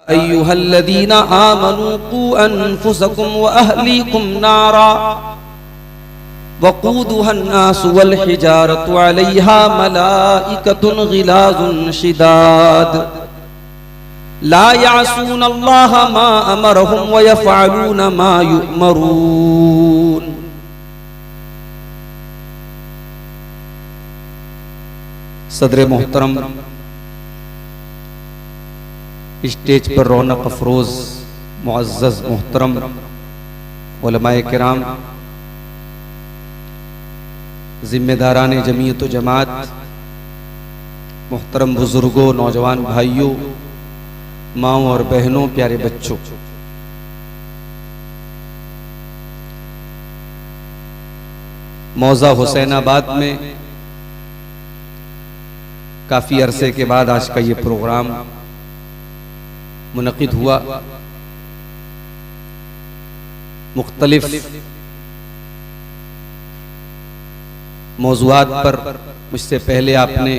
अय्युहल्लज़ीना आमनू कू अनफुसकुम व अहलीकुम नारा वक़ूदुहन्नासु वल हिजारतु अलैहा मलाइकतुन गिलाज़ुन शिदाद ला यासूनल्लाह मा अमरहुम व यफ़अलून मा युअमरून। सदर मोहतरम, स्टेज पर रौनक अफरोज मुअज़्ज़ज़ मोहतरम उलमाए किराम, जिम्मेदारान जमीयत व जमात, मोहतरम बुजुर्गों, नौजवान भाइयों, माओं और बहनों, प्यारे बच्चों, मौज़ा हुसैनाबाद में काफी अरसे के बाद आज का ये प्रोग्राम मुनक़िद हुआ। मुख्तलिफ मौज़ूआत पर मुझसे पहले आपने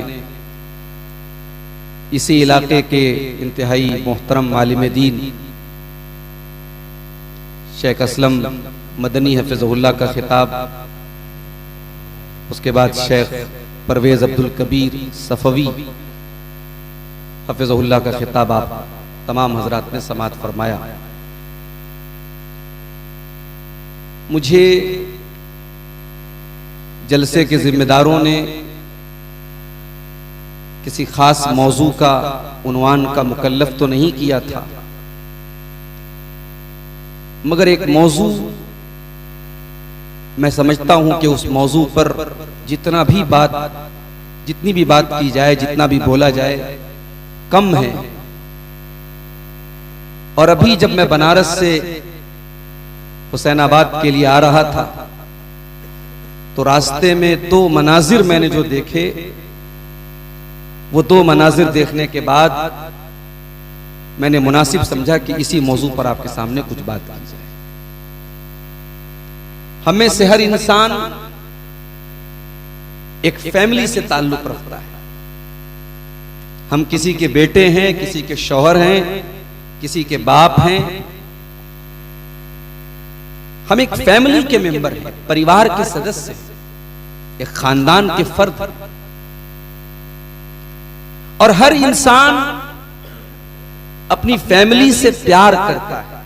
इसी इलाके के इंतहाई मोहतरम आलिम दीन शेख असलम मदनी हफ़िज़हुल्लाह का खिताब, उसके बाद शेख परवेज़ अब्दुल कबीर सफ़वी हफ़िज़हुल्लाह का खिताब आप तमाम हजरात ने समाअत फरमाया। मुझे जलसे के जिम्मेदारों ने किसी खास मौजू का उन्वान का मुकल्लफ तो नहीं किया था, मगर एक मौजू मैं समझता हूं कि उस मौजू पर जितनी भी बात की जाए, जितना भी बोला जाए, कम है। और अभी जब मैं बनारस से हुसैनाबाद के लिए आ रहा था तो रास्ते में दो मनाजिर मैंने जो देखे, वो दो मनाजिर देखने के बाद मैंने मुनासिब समझा कि इसी मौजू पर आपके सामने कुछ बात की जाए। हमें से हर इंसान एक फैमिली से ताल्लुक रखता है। हम किसी के बेटे हैं, किसी के शौहर हैं, किसी के बाप हैं। हम एक फैमिली के मेंबर हैं, परिवार के सदस्य, एक खानदान के फर्द। और हर इंसान अपनी फैमिली से प्यार करता है,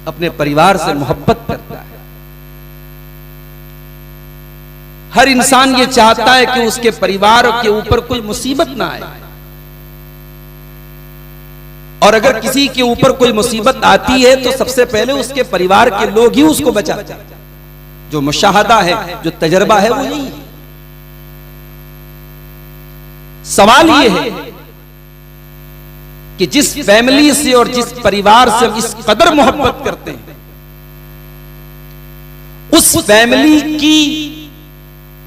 अपने परिवार से मोहब्बत करता है। हर इंसान ये चाहता है कि उसके परिवार के ऊपर कोई मुसीबत ना आए, और अगर किसी के ऊपर कोई मुसीबत आती है तो सबसे पहले उसके परिवार के लोग ही उसको बचाते हैं। जो मुशाहदा है, जो तजर्बा है, वो यही है। सवाल ये है कि जिस फैमिली से और जिस परिवार से हम इस कदर मोहब्बत करते हैं, उस फैमिली की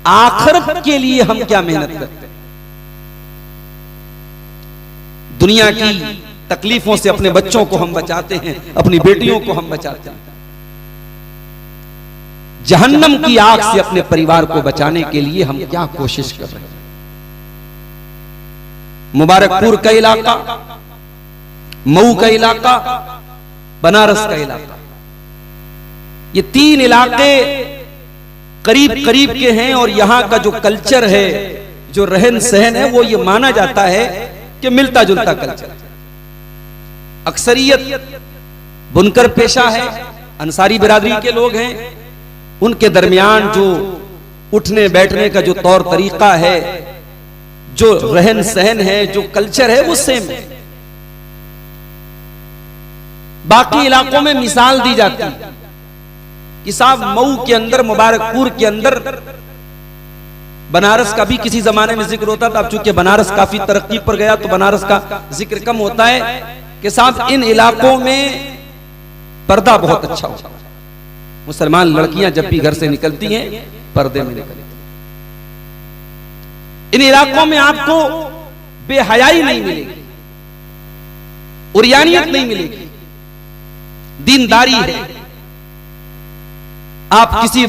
आखिरत के लिए हम क्या मेहनत करते हैं। दुनिया की तकलीफों से अपने बच्चों को हम बचाते हैं, अपनी बेटियों को हम बचाते हैं। जहन्नम की आग से अपने परिवार को बचाने के लिए हम क्या कोशिश कर रहे हैं। मुबारकपुर का इलाका, मऊ का इलाका, बनारस का इलाका, ये तीन इलाके करीब करीब के हैं। और यहां का जो कल्चर है, जो रहन सहन है, वो ये माना जाता है कि मिलता जुलता कल्चर। अक्सरियत बुनकर पेशा है, अंसारी बिरादरी के लोग हैं। उनके दरमियान जो उठने बैठने का जो तौर तरीका है, जो रहन सहन है, जो कल्चर है, वो सेम है। बाकी इलाकों में मिसाल दी जाती है कि साहब मऊ के अंदर, मुबारकपुर के अंदर, बनारस का भी किसी जमाने में जिक्र होता था। अब चूंकि बनारस काफी तरक्की पर गया तो बनारस का जिक्र कम होता है कि साहब इन इलाकों में पर्दा बहुत अच्छा होता है। मुसलमान लड़कियां जब भी घर से निकलती हैं पर्दे में निकलती हैं। इन इलाकों में आपको बेहयाई नहीं मिलेगी, उरियानियत नहीं मिलेगी, दीनदारी है। आप किसी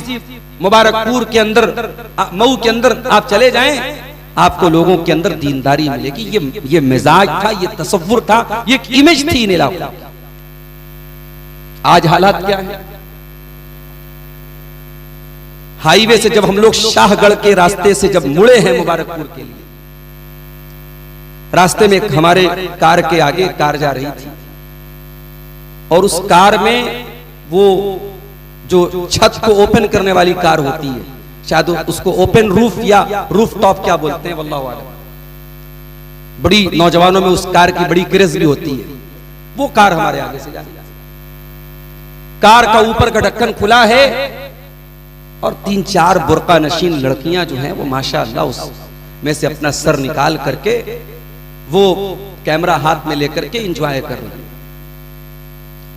मुबारकपुर के अंदर, मऊ के अंदर आप चले जाएं आपको लोगों के अंदर दीनदारी मिलेगी। ये मिजाज था, ये तसव्वुर था, ये एक इमेज थी इन इलाकों की। आज हालात क्या है? हाईवे से जब हम लोग शाहगढ़ के रास्ते से जब मुड़े हैं मुबारकपुर के लिए, रास्ते में हमारे कार के आगे कार जा रही थी और उस कार में वो जो छत को ओपन करने वाली कार होती है, शायद उसको ओपन रूफ या रूफ टॉप क्या बोलते हैं वल्लाहु आलम, बड़ी नौजवानों में उस कार की बड़ी क्रेज भी होती है। वो कार हमारे आगे से जा रही है, कार का ऊपर का ढक्कन खुला है और 3-4 बुर्का नशीन लड़कियां जो हैं वो माशाअल्लाह उसमें से अपना सर निकाल करके वो कैमरा हाथ में लेकर के एंजॉय कर रही है।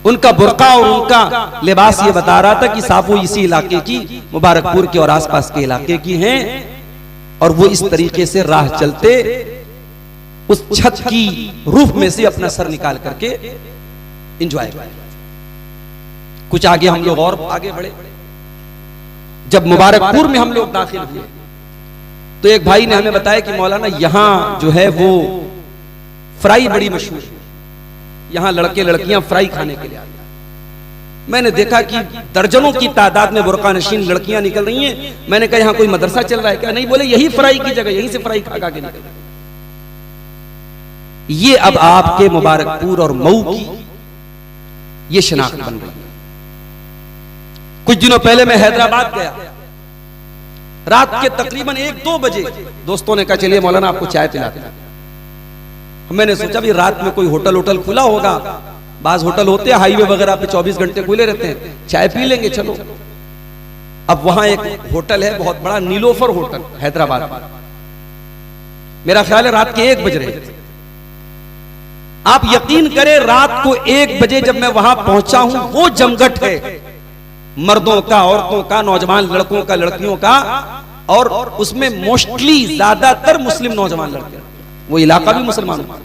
उनका बुर्का और उनका लिबास ये बता रहा था कि साहब वो इसी इलाके की, मुबारकपुर के और आसपास के इलाके की हैं और वो इस तरीके से राह चलते उस छत की रूफ में से अपना सर निकाल करके एंजॉय कर। कुछ आगे हम लोग और आगे बढ़े। जब मुबारकपुर में हम लोग दाखिल हुए तो एक भाई ने हमें बताया कि मौलाना यहां जो है वो फ्राई बड़ी मशहूर है, यहां लड़के लड़कियां फ्राई खाने के लिए आते हैं। मैंने देखा कि दर्जनों की तादाद में बुर्का नशीन लड़कियां निकल रही हैं। मैंने कहा यहां कोई मदरसा चल रहा है क्या? नहीं, बोले यही फ्राई की जगह, यहीं से फ्राई खा के निकल। ये अब आपके मुबारकपुर और मऊ की ये शनाख्त बन गई। कुछ दिनों पहले मैं हैदराबाद गया, रात के तकरीबन 1-2 बजे दोस्तों ने कहा चलिए मौलाना आपको चाय पिलाते हैं। मैंने सोचा भी रात में कोई होटल खुला होगा, बाज होटल होते हैं हाईवे वगैरह पे 24 घंटे खुले रहते हैं, चाय पी लेंगे चलो। अब वहां एक होटल है बहुत बड़ा, नीलोफर होटल हैदराबाद में। मेरा ख्याल है रात के 1 बज रहे थे। आप यकीन करें रात को 1 बजे जब मैं वहां पहुंचा हूं, वो जमघट है मर्दों का, औरतों का, नौजवान लड़कों का, लड़कियों का, और उसमें मोस्टली ज्यादातर मुस्लिम नौजवान लड़के, वो इलाका भी मुसलमानों का।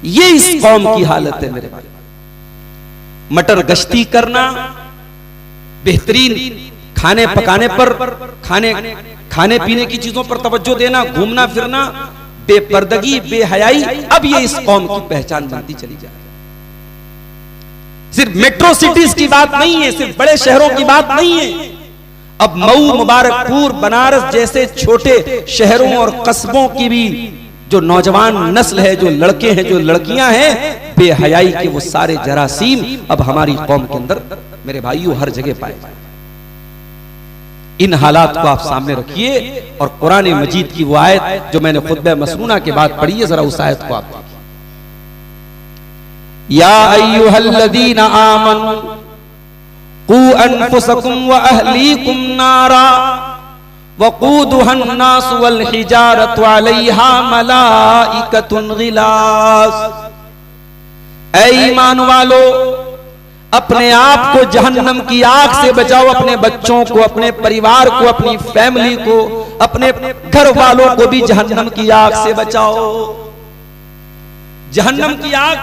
ये इस कौम की हालत है मेरे भाई। मटर गश्ती करना, बेहतरीन खाने पकाने पर, खाने पीने की चीजों पर तवज्जो देना, घूमना फिरना, बेपर्दगी, बेहयाई, अब ये इस कौम की पहचान बनती चली जा रही है। सिर्फ मेट्रो सिटीज की बात नहीं है, सिर्फ बड़े शहरों की बात नहीं है। अब मऊ, मुबारकपुर, बनारस जैसे छोटे शहरों और कस्बों की भी जो नौजवान नस्ल है, जो लड़के हैं, जो लड़कियां हैं, बेहयाई के वो सारे जरासीम अब हमारी कौम के अंदर मेरे भाइयों हर जगह पाए जाए। इन हालात को आप सामने रखिए और कुरान मजीद की वो आयत जो मैंने खुतबा मसनूना के बाद पढ़ी है, जरा उस आयत को आप देखिए। या अय्युहल्लज़ीना आमनू कू अनफुसकुम व अहलीकुम नारा वक़ूदुहन्नास वल हिजारतु अलैहा मलाइकतुन गिलास। ऐ ईमान वालो, अपने आप को जहन्नम की आग से बचाओ, अपने बच्चों को, अपने परिवार को, अपनी फैमिली को, अपने घर वालों को भी जहन्नम की आग से बचाओ। जहन्नम की आग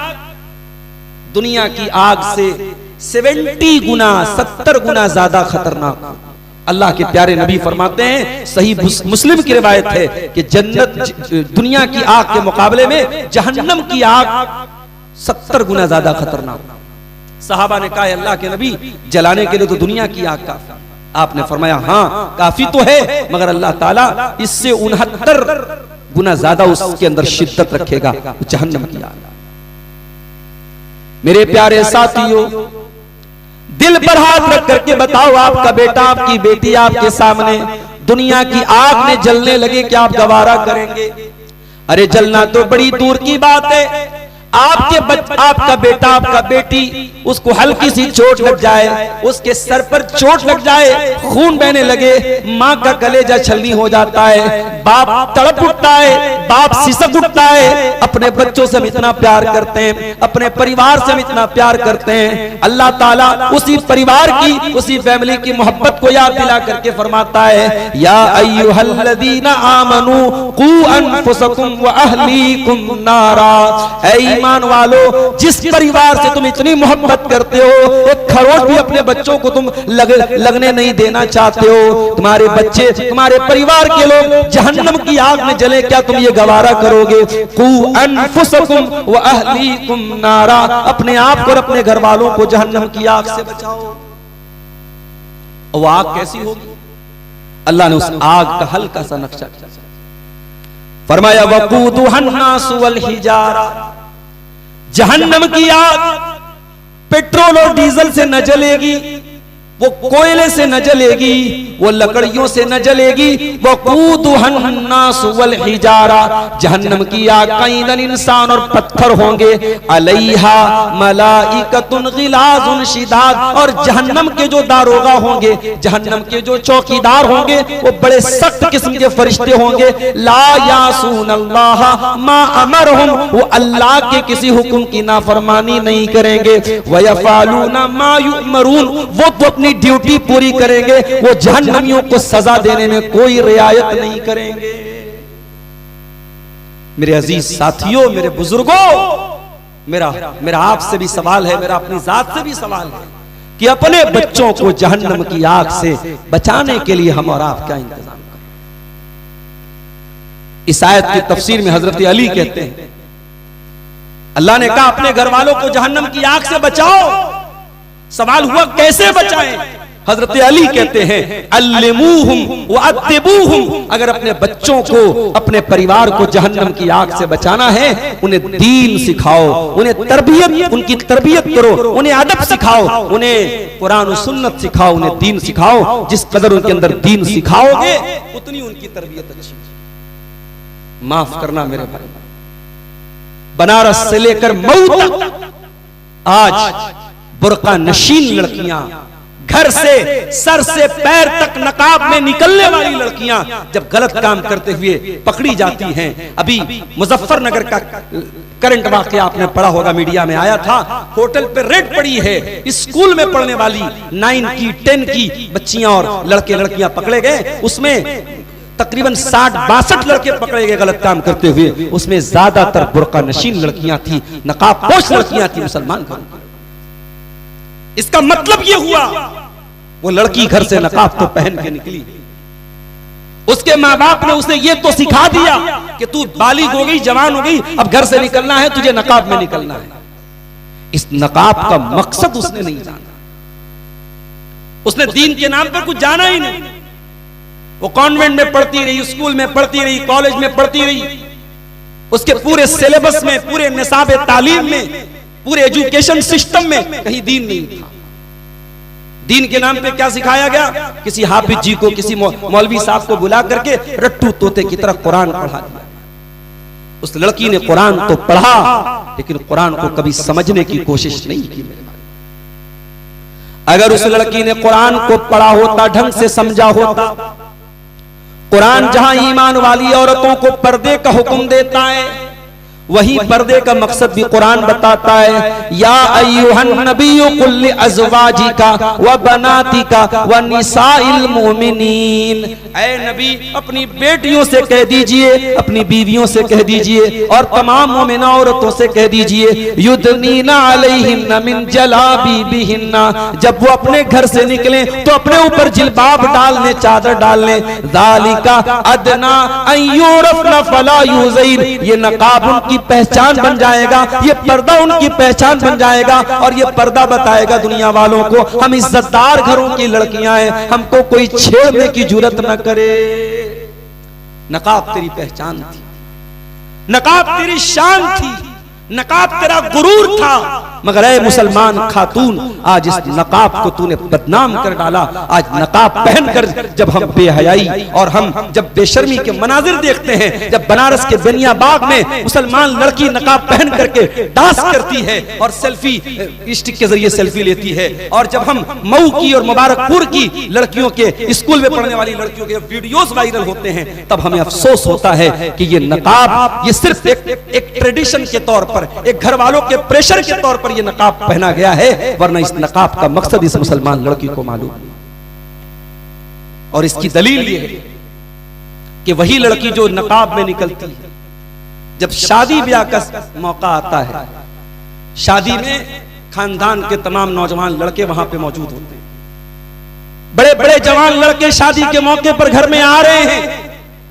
दुनिया की आग से 70 गुना 70 गुना ज्यादा खतरनाक। अल्लाह के प्यारे नबी फरमाते हैं, सही मुस्लिम की रिवायत है कि जन्नत दुनिया की आग के मुकाबले में जहन्नम की आग 70 गुना ज्यादा खतरनाक। सहाबा ने कहा अल्लाह के नबी, जलाने के लिए तो दुनिया की आग काफी। आपने फरमाया हाँ काफी तो है, मगर अल्लाह ताला इससे 69 गुना ज्यादा उसके अंदर शिद्दत रखेगा, जहन्नम की आग। मेरे प्यारे साथियों, दिल पर हाथ रख करके बताओ, आपका बेटा, आपकी बेटी आपके सामने दुनिया की आग में जलने लगे, क्या आप गवारा करेंगे? अरे जलना तो बड़ी दूर की बात है, आपका बेटा, आपका बेटी, उसको हल्की सी चोट लग जाए, उसके सर पर चोट लग जाए, खून बहने लगे, माँ का कलेजा छलनी हो जाता है, बाप तड़प उठता है, बाप सिसक उठता है। अपने बच्चों से हम इतना प्यार करते हैं, अपने परिवार से हम इतना प्यार करते हैं। अल्लाह ताला उसी परिवार की, उसी फैमिली की मोहब्बत को याद दिला करके फरमाता है, या अय्युहल्लज़ीना आमनू कू अनफुसकुम व अहलीकुम नारा। ऐ ईमान वालों, जिस परिवार से तुम इतनी मोहब्बत करते हो, एक खरोच भी अपने बच्चों को तुम लगने नहीं देना चाहते हो, तुम्हारे बच्चे, तुम्हारे परिवार के लोग जहन्नम की आग में जले, क्या तुम ये गवारा करोगे? कू अनफुसकुम व अहलीकुम नारा, अपने आप को और अपने घर वालों को जहन्नम की आग से बचाओ। वो आग कैसी होगी? अल्लाह ने उस आग का हल्का सा नक्शा फरमाया, वक़ूदुहन्नास वल हिजारा, जहन्नम की आग पेट्रोल और डीजल से न जलेगी, वो कोयले से न जलेगी, वो लकड़ियों से न जलेगी। वक़ूदुहन्नास वल हिजारा, जहन्नम की आग का ईंधन इंसान और पत्थर होंगे। अलैहा मलाइकतुन गिलाजुन शिदाद, और जहन्नम के जो दारोगा होंगे, जहन्नम के जो चौकीदार होंगे, वो बड़े सख्त किस्म के फरिश्ते होंगे। ला यासून अल्लाह मा अमरहुम, वो अल्लाह के किसी हुक्म की नाफरमानी नहीं करेंगे। वयफालूना मा युमरून, वो तो अपनी ड्यूटी पूरी करेंगे, वो जहन्नमियों को सजा देने में कोई रियायत नहीं करेंगे। मेरे अजीज साथियों, मेरे बुजुर्गों, मेरा आपसे भी सवाल है, मेरा अपनी जात से भी सवाल है कि अपने बच्चों को जहन्नम की आग से बचाने के लिए हम और आप क्या इंतजाम करें। इस आयत की तफसीर में हजरत अली कहते हैं, अल्लाह ने कहा अपने घर वालों को जहन्नम की आग से बचाओ। सवाल हुआ कैसे बचाएं? हजरत अली कहते हैं, अल्लिमूहुम व अद्दिबूहुम, अगर अपने बच्चों को, अपने परिवार को जहन्नम की आग से बचाना है, उन्हें दीन सिखाओ, उन्हें तरबियत, उनकी तरबियत करो, उन्हें अदब सिखाओ, उन्हें कुरान और सुन्नत सिखाओ, उन्हें दीन सिखाओ। जिस कदर उनके अंदर दीन सिखाओगे, उतनी उनकी तरबियत अच्छी। माफ करना मेरे भाई, बनारस से लेकर मऊ तक आज बुर्का नशीन लड़कियां, घर से सर से पैर तक नकाब में निकलने वाली लड़कियां जब गलत काम करते हुए पकड़ी जाती हैं। अभी मुजफ्फरनगर का करंट वाकया आपने पढ़ा होगा, मीडिया में आया था। होटल पे रेड पड़ी है, स्कूल में पढ़ने वाली 9 की 10 की बच्चियां और लड़के लड़कियां पकड़े गए। उसमें तकरीबन 60-62 लड़के पकड़े गए गलत काम करते हुए। उसमें ज्यादातर बुर्का नशीन लड़कियां थी, नकाब पोश लड़कियां थी, मुसलमान घरों की। इसका मतलब यह हुआ वो लड़की घर से नकाब तो पहन के निकली, उसके माँ बाप ने उसे ये तो सिखा दिया कि तू बालिग हो गई, जवान हो गई, अब घर से निकलना है, तुझे नकाब में निकलना है। इस नकाब का मकसद उसने नहीं जाना, उसने दीन के नाम पर कुछ जाना ही नहीं। वो कॉन्वेंट में पढ़ती रही, स्कूल में पढ़ती रही, कॉलेज में पढ़ती रही, उसके पूरे सिलेबस में, पूरे निसाब तालीम में, पूरे एजुकेशन सिस्टम में कहीं दीन नहीं था। दीन के नाम पे क्या सिखाया गया? किसी हाफिज जी को, किसी मौलवी साहब को बुला करके रट्टू तोते की तरह कुरान पढ़ा दिया। उस लड़की ने कुरान तो पढ़ा, लेकिन कुरान को कभी समझने की कोशिश नहीं की। अगर उस लड़की ने कुरान को पढ़ा होता, ढंग से समझा होता, कुरान जहां ईमान वाली औरतों को पर्दे का हुक्म देता है, वही पर्दे का मकसद भी कुरान बताता है। या अय्युहन नबिय्यु कुल लिअज़वाजिका व बनातिका व निसाइल मुमिनीन, ऐ नबी अपनी बेटियों से कह दीजिए, अपनी बीवियों से कह दीजिए, और तमाम मोमिना औरतों से कह दीजिए, युदनीना अलैहिन्ना मिन जलाबिबिहिन्ना, जब वो अपने घर से निकलें तो अपने ऊपर जिल्बाब डाल लें, चादर डाल लें। ज़ालिका अदना अन युरफ़ना फला युज़ैन, ये नकाब उनकी पहचान बन जाएगा, ये पर्दा उनकी पहचान बन जाएगा, और ये पर्दा बताएगा दुनिया वालों को हम इज्जतदार घरों की लड़कियां हैं, हमको कोई छेड़ने की जुर्रत न करे। नकाब तेरी पहचान थी, नकाब तेरी शान थी, नकाब तेरा गुरूर था, मगर ऐ मुसलमान खातून, आज इस नकाब को तूने बदनाम कर डाला। आज नकाब पहनकर जब हम बेहयाई और हम जब बेशर्मी के मनाजिर देखते हैं, जब बनारस के बेनिया बाग में मुसलमान लड़की नकाब पहन करके डांस करती है और सेल्फी स्टिक के जरिए सेल्फी लेती है, और जब हम मऊ की और मुबारकपुर की लड़कियों के, स्कूल में पढ़ने वाली लड़कियों के वीडियोस वायरल होते हैं, तब हमें अफसोस होता है कि ये नकाब, ये सिर्फ एक ट्रेडिशन के तौर पर, एक घर वालों के प्रेशर के तौर पर ये नकाब पहना गया है, वरना इस नकाब का मकसद इस मुसलमान लड़की को मालूम। और इसकी दलील ये है कि वही लड़की जो नकाब में निकलती है, जब शादी ब्याह का मौका आता है, शादी में खानदान के तमाम नौजवान लड़के वहां पे मौजूद होते हैं, बड़े बड़े जवान लड़के शादी के मौके पर घर में आ रहे हैं,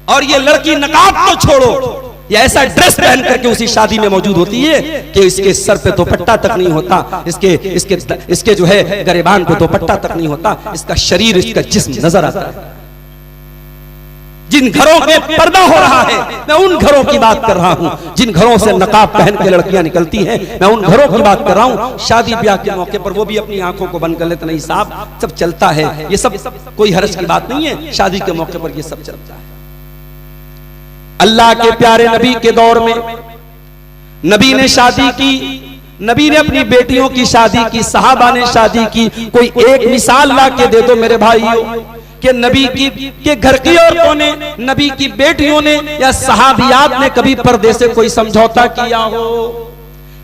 और ये लड़की नकाब तो छोड़ो, ये ऐसा ड्रेस पहन करके उसी शादी में मौजूद होती है कि इसके सर पे दुपट्टा तक नहीं होता, इसके जो है गरेबान पे दुपट्टा तक नहीं होता, इसका शरीर, इसका जिस्म नजर आता है। जिन घरों में पर्दा हो रहा है, मैं उन घरों की बात कर रहा हूं, जिन घरों से नकाब पहन के लड़कियां निकलती हैं, मैं उन घरों की बात कर रहा हूं। शादी ब्याह के मौके पर वो भी अपनी आंखों को बंद कर लेते, नहीं साहब सब चलता है, ये सब कोई हर्ज की बात नहीं है, शादी के मौके पर ये सब चलता है। अल्लाह के प्यारे नबी के दौर में नबी ने शादी की, नबी ने अपनी बेटियों की शादी की, सहाबा ने शादी की। कोई एक मिसाल ला के दे दो मेरे भाइयों कि नबी के घर की औरतों ने, नबी की बेटियों ने या सहाबियात ने कभी पर्दे से कोई समझौता किया हो,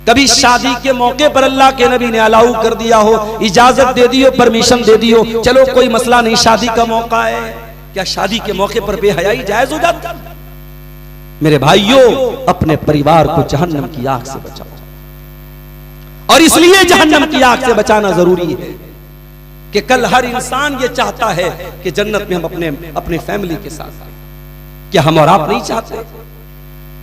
कभी शादी के मौके पर अल्लाह के नबी ने अलाउ कर दिया हो, इजाजत दे दी हो, परमिशन दे दी हो, चलो कोई मसला नहीं, शादी का मौका है। क्या शादी के मौके पर बेहयाई जायज हो जाती? मेरे भाइयों, अपने परिवार को जहन्नम की आग से बचाओ, और इसलिए जहन्नम की आग से बचाना जरूरी है कि कल हर इंसान ये चाहता है कि जन्नत में हम अपने फैमिली के साथ आए। क्या हम और आप नहीं चाहते?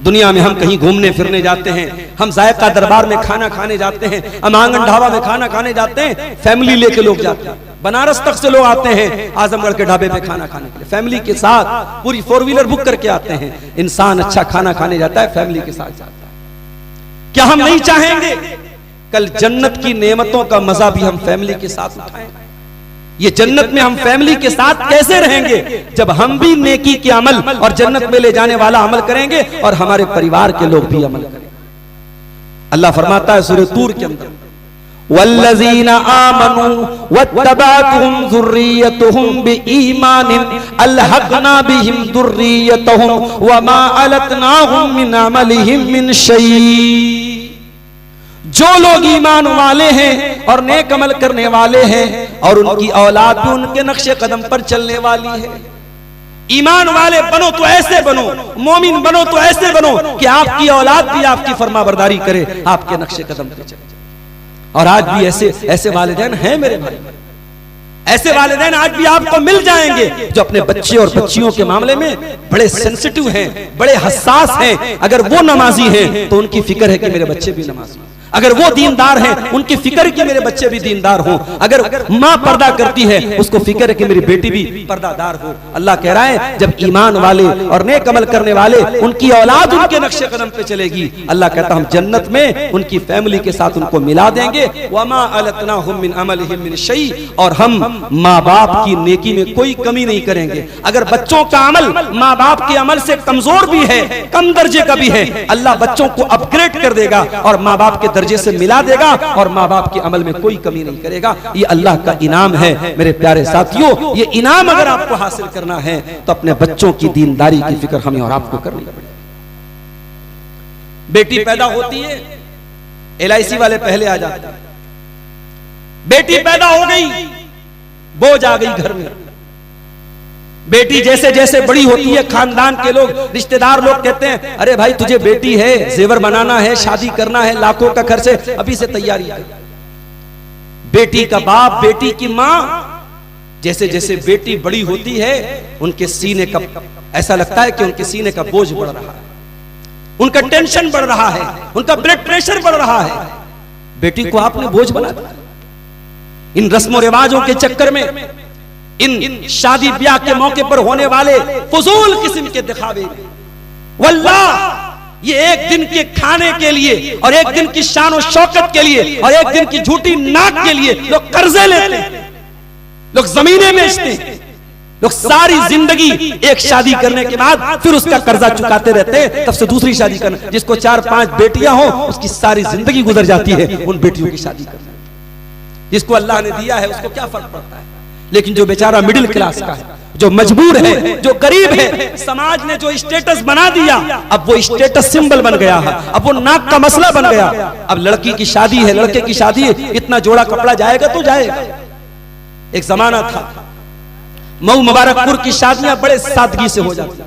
दुनिया में हम कहीं घूमने फिरने जाते हैं, हम जायका दरबार में खाना खाने जाते हैं, हम आंगन ढाबा में खाना खाने जाते हैं, फैमिली लेके लोग जाते हैं। बनारस तक से लोग आते हैं आजमगढ़ के ढाबे पे खाना खाने के लिए, फैमिली के साथ पूरी 4 व्हीलर बुक करके आते हैं। इंसान अच्छा खाना खाने जाता है, फैमिली के साथ जाता है। क्या हम नहीं चाहेंगे कल जन्नत की नेमतों का मजा भी हम फैमिली के साथ उठाएं? ये जन्नत में हम फैमिली के साथ कैसे रहेंगे जब हम भी नेकी के अमल और जन्नत में ले जाने वाला अमल करेंगे और हमारे परिवार के लोग भी अमल करेंगे। अल्लाह फरमाता है सूरह तूर के अंदर, वल्लज़ीना आमनू वत्तबअतहुम ज़ुर्रिय्यतुहुम बिईमानिन अलहक़ना बिहिम ज़ुर्रिय्यतहुम वमा अलतनाहुम मिन अमलिहिम मिन शै। जो लोग ईमान वाले हैं और नेक अमल करने वाले हैं और उनकी औलाद भी उनके नक्शे कदम पर चलने वाली है। ईमान वाले बनो तो ऐसे बनो, मोमिन बनो तो ऐसे बनो कि आपकी औलाद भी आपकी फरमाबरदारी करे, आपके नक्शे कदम पे चले। और आज भी ऐसे वालिदैन हैं मेरे भाई, ऐसे वालिदैन आज भी आपको मिल जाएंगे जो अपने बच्चे और बच्चियों के मामले में बड़े सेंसिटिव हैं, बड़े हसास हैं। अगर वो नमाजी हैं तो उनकी फिक्र है कि मेरे बच्चे भी नमाजी, अगर वो दीनदार हैं उनकी फिक्र कि मेरे बच्चे भी दीनदार हों, अगर माँ पर्दा करती है उसको फिक्र है कि मेरी बेटी भी पर्दादार हो। अल्लाह कह रहा है जब ईमान वाले और नेक अमल करने वाले उनकी औलाद उनके नक्शे कदम पे चलेगी, अल्लाह कहता हम जन्नत में उनकी फैमिली के साथ उनको मिला देंगे। वमा अलतनाहुम मिन अमलिहिम मिन शै, और हम माँ बाप की नेकी में कोई कमी नहीं करेंगे। अगर बच्चों का अमल माँ बाप के अमल से कमजोर भी है, कम दर्जे का भी है, अल्लाह बच्चों को अपग्रेड कर देगा और माँ बाप के दर्जे से मिला देगा और माँ बाप के अमल में कोई कमी नहीं करेगा। ये अल्लाह का इनाम है मेरे प्यारे साथियों। ये इनाम अगर आपको हासिल करना है तो अपने बच्चों की दीनदारी की फिक्र हमें और आपको करनी पड़ेगी। बेटी पैदा होती है, LIC वाले पहले आ जाते हैं। बेटी पैदा हो गई, बोझ आ गई घर में। बेटी जैसे जैसे बड़ी होती है, खानदान के लोग, रिश्तेदार लोग कहते हैं अरे भाई तुझे बेटी है, जेवर बनाना है, शादी करना है, लाखों का खर्च है, अभी से तैयारी कर। बेटी का बाप, बेटी की माँ, जैसे जैसे बेटी बड़ी होती है उनके सीने का ऐसा लगता है कि उनके सीने का बोझ बढ़ रहा है, उनका टेंशन बढ़ रहा है, उनका ब्लड प्रेशर बढ़ रहा है। बेटी को आपने बोझ बना दिया। इन रस्मों रिवाजों के चक्कर में, इन शादी ब्याह के मौके पर होने वाले फजूल किस्म के दिखावे, वल्लाह ये एक दिन के खाने के लिए और एक दिन की शान और शौकत के लिए और एक दिन की झूठी नाक के लिए लोग कर्जे लेते हैं, लोग जमीनें बेचते हैं, लोग सारी जिंदगी एक शादी करने के बाद फिर उसका कर्जा चुकाते रहते हैं, तब से दूसरी शादी करना। जिसको 4-5 बेटियां हो उसकी सारी जिंदगी गुजर जाती है उन बेटियों की शादी करने। जिसको अल्लाह ने दिया है उसको क्या फर्क पड़ता है, लेकिन जो बेचारा मिडिल क्लास का है, जो मजबूर है, जो गरीब है, समाज ने जो स्टेटस बना दिया, अब वो स्टेटस सिंबल बन गया है, अब वो नाक का मसला बन गया। अब लड़की की शादी है, लड़के की शादी है, इतना जोड़ा कपड़ा जाएगा तो जाएगा। एक जमाना था मऊ मुबारकपुर की शादियां बड़े सादगी से हो जाती,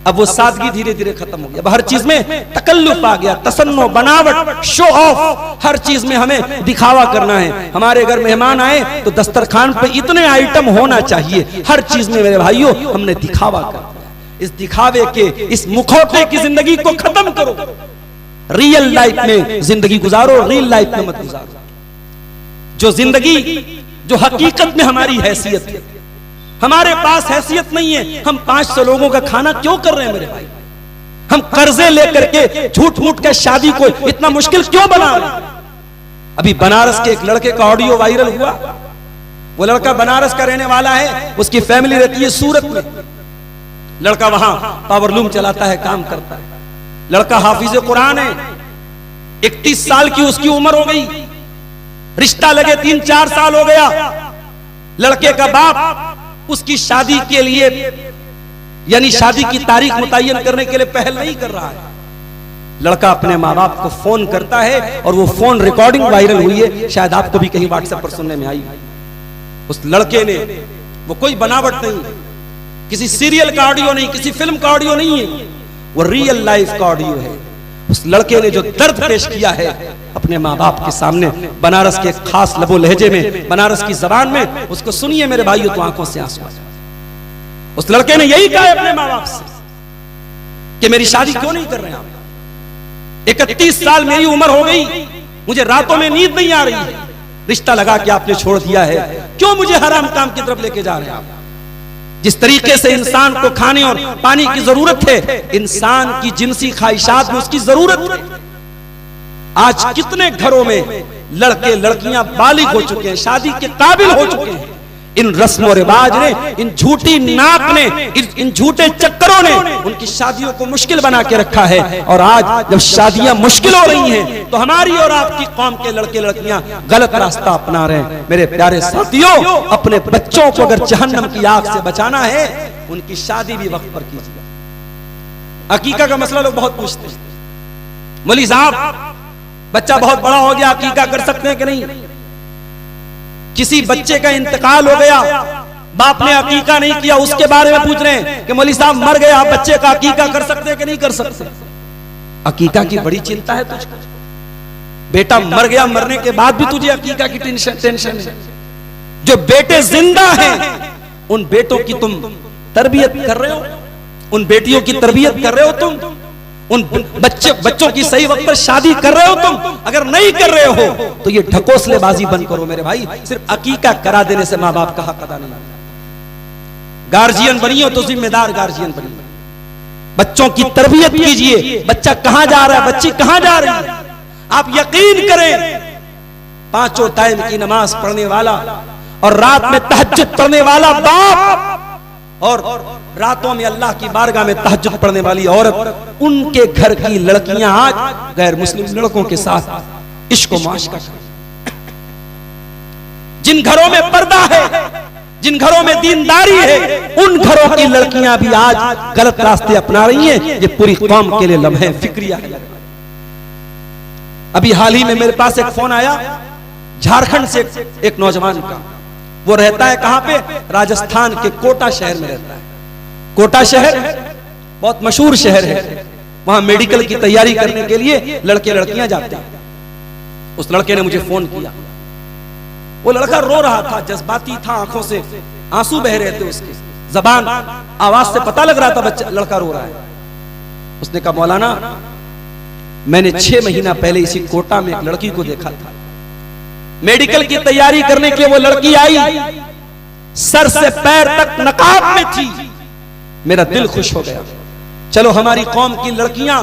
अब वो सादगी धीरे धीरे खत्म हो गया। अब हर चीज में तकल्लुफ आ गया, तसन्नो, बनावट, शो ऑफ, हर चीज में हमें दिखावा करना है। हमारे घर मेहमान आए तो दस्तरखान पे इतने आइटम होना चाहिए, हर चीज में मेरे भाइयों हमने दिखावा कर दिया। इस दिखावे के, इस मुखौटे की जिंदगी को खत्म करो, रियल लाइफ में जिंदगी गुजारो, रियल लाइफ में मत गुजारो। जो जिंदगी, जो हकीकत में हमारी हैसियत है, हमारे पास हैसियत नहीं है। हम 500 लोगों का खाना क्यों कर रहे हैं मेरे भाई? हम कर्जे लेकर के झूठ मूठ के शादी को इतना मुश्किल क्यों बना रहे हैं? अभी बनारस के एक लड़के का ऑडियो वायरल हुआ। वो लड़का बनारस का रहने वाला है, उसकी फैमिली रहती है सूरत में। लड़का वहां पावरलूम चलाता है, काम करता है। लड़का हाफिज कुरान है, 31 साल की उसकी उम्र हो गई, रिश्ता लगे 3-4 साल हो गया। लड़के का बाप उसकी शादी के लिए, यानी शादी की तारीख मुतय्यन करने के लिए पहल नहीं कर रहा है। लड़का अपने माँ बाप को फोन करता है और वो फोन रिकॉर्डिंग वायरल हुई है, शायद आपको भी कहीं व्हाट्सएप पर सुनने में आई। उस लड़के ने, वो कोई बनावट नहीं, किसी सीरियल का ऑडियो नहीं, किसी फिल्म का ऑडियो नहीं है, वो रियल लाइफ का ऑडियो है। उस लड़के ने जो दर्द पेश किया है अपने माँ बाप के सामने, बनारस के खास लबो लहजे में, बनारस की जबान में, उसको सुनिए मेरे भाइयों तो आंखों से आंसू आ जाए। उस लड़के ने यही कहा अपने माँ बाप से कि मेरी शादी क्यों नहीं कर रहे हैं आप? 31 साल मेरी उम्र हो गई, मुझे रातों में नींद नहीं आ रही है, रिश्ता लगा के आपने छोड़ दिया है, क्यों मुझे हराम काम की तरफ लेके जा रहे हैं आप? जिस तरीके से इंसान को खाने और पानी की जरूरत है, इंसान की जिनसी ख्वाहिशात में उसकी जरूरत है। आज कितने घरों में लड़के लड़कियां बालिग हो चुके हैं, शादी के काबिल हो चुके हैं। इन रस्म और रिवाज ने, इन झूठी नाक ने, इन झूठे चक्करों ने उनकी शादियों को मुश्किल बना के रखा है। और आज जब शादियां मुश्किल हो रही हैं तो हमारी और आपकी कौम के लड़के लड़कियां गलत रास्ता अपना रहे हैं। मेरे प्यारे साथियों, अपने बच्चों को अगर जहन्नम की आग से बचाना है, उनकी शादी भी वक्त पर कीजिए। अकीका का मसला लोग बहुत पूछते हैं, मौलवी साहब बच्चा बहुत बड़ा हो गया, अकीका कर सकते हैं कि नहीं? किसी बच्चे का इंतकाल हो गया, बाप ने अकीका नहीं किया, उसके बारे में पूछ रहे हैं कि मौलवी साहब मर गया, बच्चे का अकीका कर सकते हैं कि नहीं कर सकते? अकीका की बड़ी चिंता है तुझको, बेटा मर गया, मरने के बाद भी तुझे अकीका की टेंशन है। जो बेटे जिंदा हैं उन बेटों की तुम तरबियत कर रहे हो, उन बेटियों की तरबियत कर रहे हो तुम, उन बच्चों की सही वक्त पर शादी कर रहे हो तुम? अगर नहीं कर रहे हो तो ये ढकोसलेबाजी बंद करो मेरे भाई। सिर्फ अकीका करा देने से माँ बाप का हक अदा नहीं होता। गार्जियन बनी हो तो जिम्मेदार गार्जियन बनी, बच्चों की तरबियत कीजिए। बच्चा कहां जा रहा है, बच्ची कहां जा रही है, आप यकीन करें, 5 टाइम की नमाज पढ़ने वाला और रात में तहज्जुद पढ़ने वाला बाप और रातों में अल्लाह की बारगाह में तहज्जुद पढ़ने वाली औरत, उनके घर की लड़कियां आज गैर मुस्लिम लड़कों के साथ इश्क व माशका करती। जिन घरों में पर्दा है, जिन घरों में दीनदारी है, उन घरों की लड़कियां भी आज गलत रास्ते अपना रही हैं। ये पूरी कौम के लिए लम्हे फिक्रिया है। अभी हाल ही में मेरे पास एक फोन आया झारखंड से एक नौजवान का। वो रहता है कहां पे? राजस्थान के कोटा शहर में रहता है। कोटा शहर बहुत मशहूर शहर है, वहां मेडिकल की तैयारी करने के लिए लड़के लड़कियां जाते हैं। उस लड़के ने मुझे फोन किया, वो लड़का रो रहा था, जज्बाती था, आंखों से आंसू बह रहे थे उसके, जबान आवाज से पता लग रहा था बच्चा लड़का रो रहा है। उसने कहा मौलाना मैंने 6 महीना पहले इसी कोटा में एक लड़की को देखा था, मेडिकल की तैयारी करने के लिए वो लड़की आई, सर से पैर तक नकाब में थी, मेरा दिल खुश हो गया। चलो हमारी कौम की लड़कियां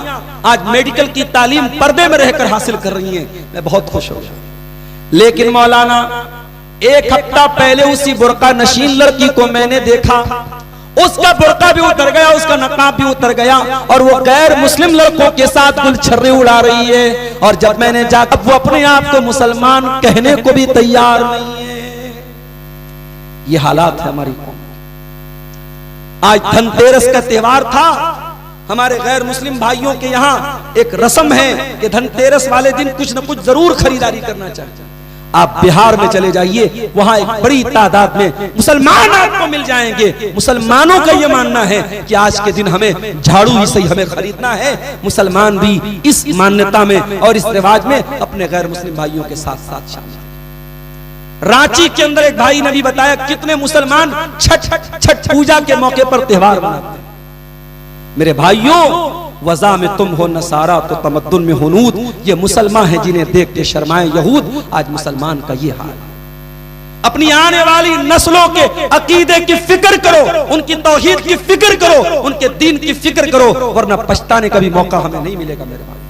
आज मेडिकल की तालीम पर्दे में रहकर हासिल कर रही हैं, मैं बहुत खुश हो गया। लेकिन मौलाना 1 हफ्ता पहले उसी बुर्का नशीन लड़की को मैंने देखा, उसका बुर्का भी उतर गया, उसका नकाब भी उतर गया और वो गैर मुस्लिम लड़कों के साथ गुलछर्रे उड़ा रही है। और जब मैंने जाकर, वो अपने आप को मुसलमान कहने को भी तैयार नहीं है। ये हालात है हमारी कौम। आज धनतेरस का त्योहार था, हमारे गैर मुस्लिम भाइयों के यहाँ एक रस्म है कि धनतेरस वाले दिन कुछ न कुछ जरूर खरीदारी करना चाहिए। आप बिहार में चले जाइए, वहां एक बड़ी तादाद में मुसलमान आपको मिल जाएंगे। मुसलमानों का यह मानना है कि आज के दिन हमें झाड़ू ही सही हमें खरीदना है। मुसलमान भी इस मान्यता में और इस रिवाज में अपने गैर मुस्लिम भाइयों के साथ साथ शामिल। रांची के अंदर एक भाई ने भी बताया कितने मुसलमान छठ पूजा के मौके पर त्योहार मनाते हैं। मेरे भाइयों, वज़ा में तुम हो नसारा तो तमद्दुन में हुनूद। ये मुसलमान है जिन्हें देख के शर्माए यहूद। आज मुसलमान का ये हाल। अपनी आने वाली नस्लों के अकीदे की फिक्र करो, उनकी तौहीद की फिक्र करो, उनके दीन की फिक्र करो, वरना पछताने का भी मौका हमें नहीं मिलेगा मेरे भाई।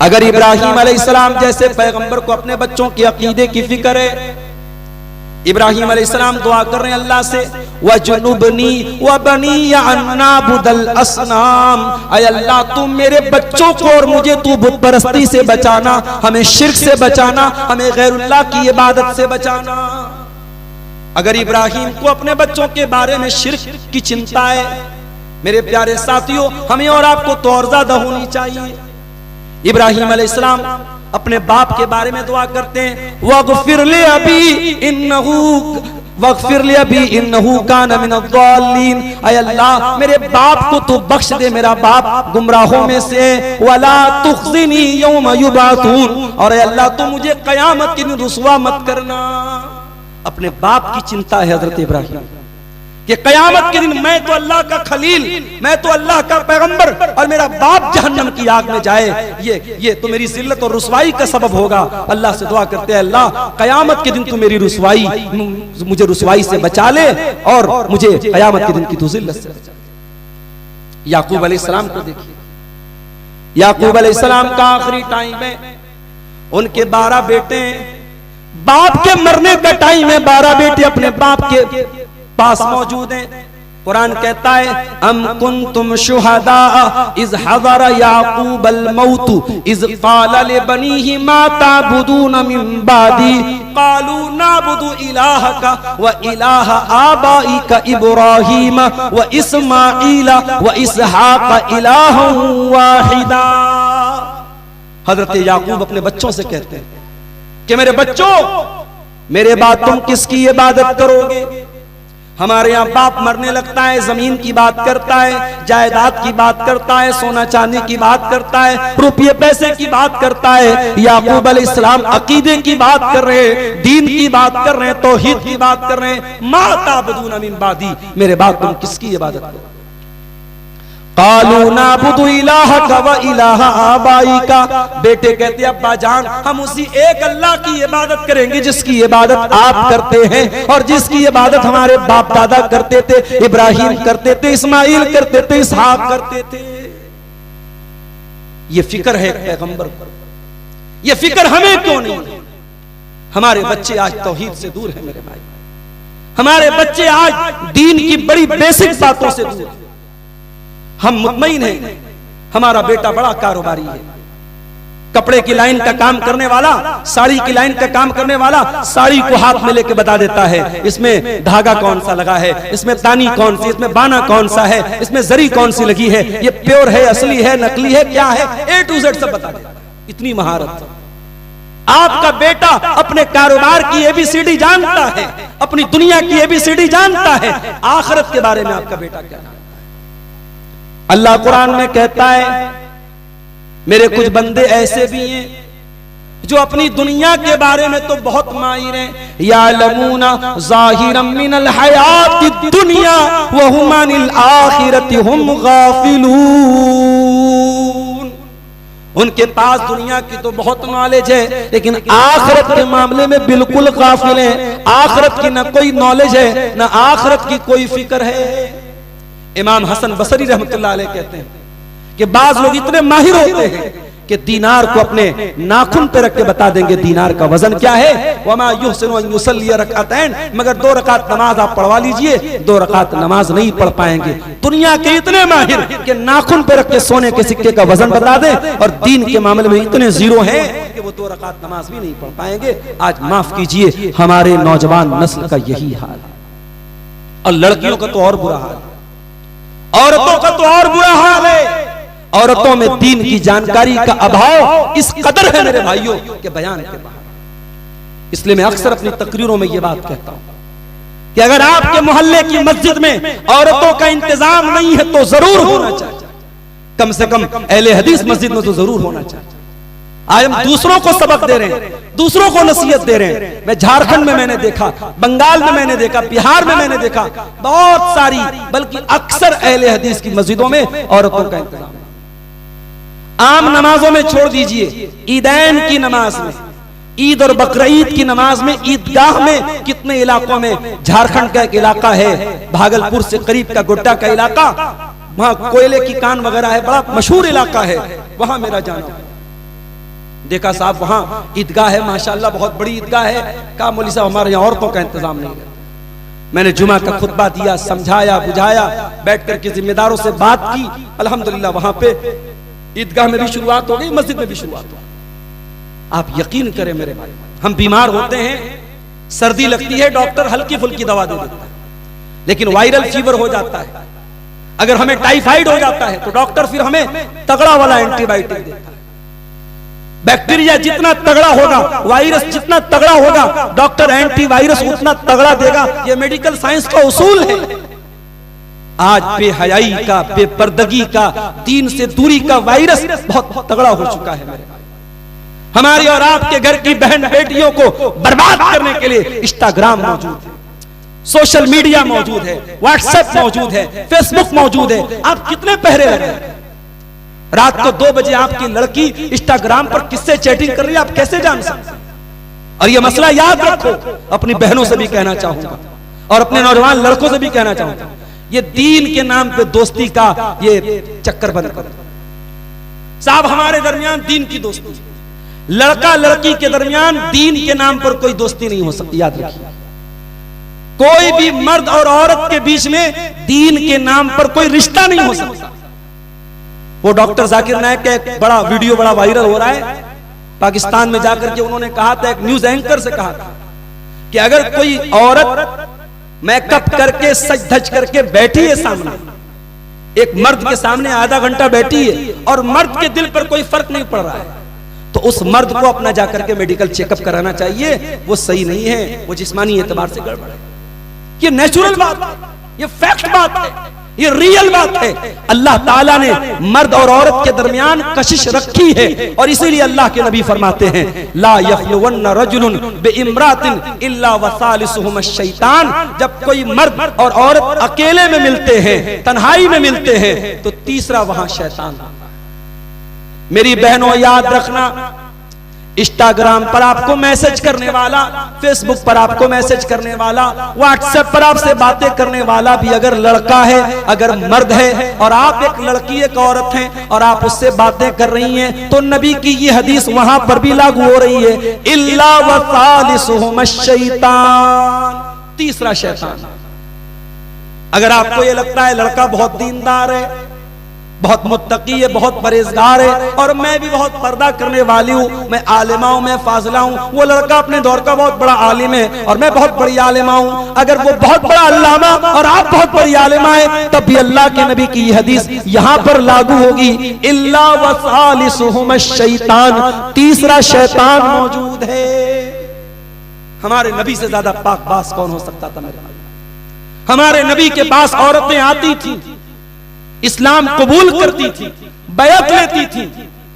अगर इब्राहीम अलैहिस्सलाम जैसे पैगंबर को अपने बच्चों के अकीदे की फिक्र है, इब्राहीम अलैहिस्सलाम दुआ कर रहे हैं अल्लाह से, वजुनुबनी व बनी अन्नाबुदल असनाम, ऐ अल्लाह तुम मेरे बच्चों को और मुझे तू बुत परस्ती से बचाना, हमें शिर्क से बचाना, हमें गैरुल्लाह की इबादत से बचाना। अगर इब्राहीम को अपने बच्चों के बारे में शिर्क की चिंता है, मेरे प्यारे साथियों, हमें और आपको तो और ज्यादा होनी चाहिए। इब्राहीम अलैहिस्सलाम अपने बाप के बारे में दुआ करते हैं, वग़फ़िर li अबी इन्नहू कान मिनज़्ज़ालिन, ऐ अल्लाह मेरे बाप को तू बख्श दे, मेरा बाप गुमराहों में से, वला तुख़ज़िनी यौम युबअसून, और ऐ अल्लाह तू मुझे क़यामत के दिन रुसवा मत करना। अपने बाप की चिंता है हज़रत इब्राहीम कि क़यामत के दिन मैं तो अल्लाह का खलील, मैं तो अल्लाह का पैगंबर, और मेरा बाप जहन्नम की आग में जाए, ये तो मेरी जिल्लत और रुसवाई का सबब होगा। अल्लाह से दुआ करते हैं, अल्लाह क़यामत के दिन तू मेरी रुसवाई, मुझे रुसवाई से बचा ले और मुझे क़यामत के दिन की तू जिल्लत से बचा। याकूब अलैहिस्सलाम को देखिए, याकूब अलैहिस्सलाम का आखिरी टाइम है, उनके 12 बेटे, बाप के मरने का टाइम है, 12 बेटे अपने बाप के पास मौजूद हैं। कुरान कहता है, अम कुंतुम शुहदा इज़ हज़रा याकूब अल मौत इज़ क़ाल लिबनीहि मा ताबुदून मिन बादी क़ालू नाबुदु इलाहका व इलाह आबाइका इब्राहीम व इस्माईला व इसहाक़ इलाहन वाहिदा। हज़रत याकूब अपने बच्चों से कहते हैं कि मेरे बच्चों, मेरे बाद तुम किसकी इबादत करोगे? हमारे यहाँ बाप मरने लगता है, जमीन की बात करता है, जायदाद की बात करता है, सोना चांदी की बात करता है, रुपये पैसे की बात करता है। याकूब अलैहिस्सलाम अकीदे की बात कर रहे हैं, दीन की बात कर रहे हैं, तौहीद की बात कर रहे हैं। मा ताबुदून मिन बादी, मेरे बाद तुम किसकी इबादत करोगे? क़ालू नाबुदु इलाहका व इलाह आबाइका, बेटे कहते अब्बा जान, हम उसी एक अल्लाह की इबादत करेंगे जिसकी इबादत आप करते हैं और जिसकी इबादत हमारे बाप दादा करते थे, इब्राहीम करते थे, इस्माइल करते थे, इसहाक करते थे। ये फिक्र है पैगंबर पर, ये फिक्र हमें क्यों नहीं? हमारे बच्चे आज तौहीद से दूर हैं मेरे भाई, हमारे बच्चे आज दीन की बड़ी बेसिक बातों से दूर। हम मुतमईन हैं, हमारा बेटा बड़ा कारोबारी है, कपड़े की लाइन का काम करने वाला, साड़ी की लाइन का काम करने वाला, साड़ी को हाथ में लेके बता देता है इसमें धागा कौन सा लगा है, इसमें तानी कौन सी, इसमें बाना कौन सा है, इसमें जरी कौन सी लगी है, ये प्योर है, असली है, नकली है, क्या है, A to Z सब बता देता है। इतनी महारत। आपका बेटा अपने कारोबार की ABCD जानता है, अपनी दुनिया की ABCD जानता है, आखिरत के बारे में आपका बेटा क्या जानता है? अल्लाह कुरान में कहता है, मेरे कुछ बंदे ऐसे भी हैं जो अपनी दुनिया के बारे में तो बहुत माहिर हैं, यालमूना ज़ाहिरम मिनल हयातिद दुनिया व हुम अनिल आखिरति हुम गाफिलून। उनके पास दुनिया की तो बहुत नॉलेज है, लेकिन आखिरत के मामले में बिल्कुल गाफिल हैं। आखिरत की न कोई नॉलेज है, न आखिरत की कोई फिक्र है। इमाम हसन बसरी रहमतुल्लाह अलैह कहते हैं कि बाज लोग इतने माहिर होते हैं कि दीनार को अपने नाखून पे रख के बता देंगे दीनार का वजन क्या है। वमा युहसिनु अन युसल्ली रकअतैन, मगर 2 रकात नमाज आप पढ़वा लीजिए, 2 रकात नमाज नहीं पढ़ पाएंगे। दुनिया के इतने माहिर कि नाखून पे रख के सोने के सिक्के का वजन बता दें, और दीन के मामले में इतने जीरो हैं कि वो 2 रकात नमाज भी नहीं पढ़ पाएंगे। आज माफ कीजिए, हमारे नौजवान नस्ल का यही हाल, और लड़कियों का तो और बुरा हाल, औरतों का तो और बुरा हाल है। औरतों में दीन की जानकारी का अभाव इस कदर है मेरे भाइयों के बयान के बाहर। इसलिए मैं अक्सर अपनी तकरीरों में यह बात कहता हूं कि अगर आपके मोहल्ले की मस्जिद में औरतों का इंतजाम नहीं है तो जरूर होना चाहिए, कम से कम अहले हदीस मस्जिद में तो जरूर होना चाहिए। आज हम दूसरों को सबक दे रहे हैं, दूसरों को नसीहत दे रहे हैं। मैं झारखंड में मैंने देखा, बंगाल में मैंने देखा, बिहार में मैंने देखा, बहुत सारी बल्कि अक्सर अहले हदीस की मस्जिदों में औरतों का इंतजाम है। आम नमाजों में छोड़ दीजिए, ईदैन की नमाज में, ईद और बकरीद की नमाज में, ईदगाह में, कितने इलाकों में, झारखंड का एक इलाका है भागलपुर से करीब का गोड्डा का इलाका, वहां कोयले की कान वगैरह है, बड़ा मशहूर इलाका है, वहां मेरा जाना देखा साहब, वहां ईदगाह है माशाल्लाह, बहुत बड़ी ईदगाह है। कहा मौलवी साहब हमारे यहाँ औरतों का इंतजाम नहीं है। मैंने जुमा का खुतबा दिया, समझाया बुझाया, बैठ करके जिम्मेदारों से बात की, अल्हम्दुलिल्लाह वहां पे ईदगाह में भी शुरुआत हो गई, मस्जिद में भी शुरुआत हो गई। आप यकीन करें मेरे भाई, हम बीमार होते हैं, सर्दी लगती है, डॉक्टर हल्की फुल्की दवा दे देता है, लेकिन वायरल फीवर हो जाता है, अगर हमें टाइफाइड हो जाता है तो डॉक्टर फिर हमें तगड़ा वाला एंटीबायोटिक देता है। बैक्टीरिया जितना तगड़ा होगा, वायरस जितना तगड़ा होगा, डॉक्टर एंटीवायरस उतना तगड़ा देगा। ये मेडिकल साइंस का उसूल है। आज बेहयाई का, बेपर्दगी का, दीन से दूरी का वायरस बहुत तगड़ा हो चुका है मेरे भाई। हमारी और आपके घर की बहन बेटियों को बर्बाद करने के लिए इंस्टाग्राम मौजूद है, सोशल मीडिया मौजूद है, व्हाट्सएप मौजूद है, फेसबुक मौजूद है। आप कितने पहरे लगे? रात को 2 बजे आपकी लड़की इंस्टाग्राम पर किससे चैटिंग कर रही है, आप कैसे जान सकते? और ये मसला याद रखो, अपनी बहनों से भी कहना चाहूंगा और अपने नौजवान लड़कों से भी कहना चाहूंगा, ये दीन के नाम पे दोस्ती का ये चक्कर बंद करो साहब। हमारे दरमियान दीन की दोस्ती, लड़का लड़की के दरमियान दीन के नाम पर कोई दोस्ती नहीं हो सकती, याद रखिए। कोई भी मर्द और औरत के बीच में दीन के नाम पर कोई रिश्ता नहीं हो सकता। वो डॉक्टर जाकिर नायक का एक बड़ा वीडियो बड़ा वायरल हो रहा है, पाकिस्तान में जाकर के उन्होंने कहा था, एक न्यूज एंकर से कहा था कि अगर कोई औरत मेकअप करके सज धज करके बैठी है सामने, एक मर्द के सामने आधा घंटा बैठी है और मर्द के दिल पर कोई फर्क नहीं पड़ रहा है, तो उस मर्द को अपना जाकर के मेडिकल चेकअप कराना चाहिए। वो सही नहीं है, वो जिस्मानी एतबार से गड़बड़ है। ये नेचुरल बात है, ये फैक्ट बात है, ये रियल बात है। अल्लाह ताला ने मर्द और औरत के दरमियान कशिश रखी है और इसीलिए अल्लाह के नबी फरमाते हैं, ला यख्लुवन्न रजुलुन बिइम्रातिन इल्ला वसालिसुहुम शैतान। जब कोई मर्द और औरत अकेले में मिलते हैं, तन्हाई में मिलते हैं, तो तीसरा वहां शैतान। मेरी बहनों याद रखना, इंस्टाग्राम पर आपको मैसेज करने वाला, फेसबुक पर आपको मैसेज करने वाला, व्हाट्सएप पर आपसे बातें करने वाला भी अगर लड़का है, अगर मर्द है और आप एक लड़की एक औरत हैं और आप उससे बातें कर रही हैं, तो नबी की ये हदीस वहां पर भी लागू हो रही है, इल्ला वसालिसुहुम शैतान, तीसरा शैतान। अगर आपको ये लगता है लड़का बहुत दीनदार है, बहुत मुत्तकी है, बहुत परहेजगार है और मैं भी बहुत पर्दा करने वाली हूँ, मैं आलिमा हूँ, मैं फाजिला हूँ, वो लड़का अपने दौर का बहुत बड़ा आलिम है और मैं बहुत बड़ी आलिमा हूँ, अगर वो बहुत बड़ा अल्लामा और आप बहुत बड़ी आलिमा है, तब भी अल्लाह के नबी की हदीस यहाँ पर लागू होगी, इल्ला वसालिसुहुम शैतान, तीसरा शैतान मौजूद है। हमारे नबी से ज्यादा पाकबाज कौन हो सकता था मेरे भाई? हमारे नबी के पास औरतें आती थी, इस्लाम कबूल करती थी, बैत लेती थी।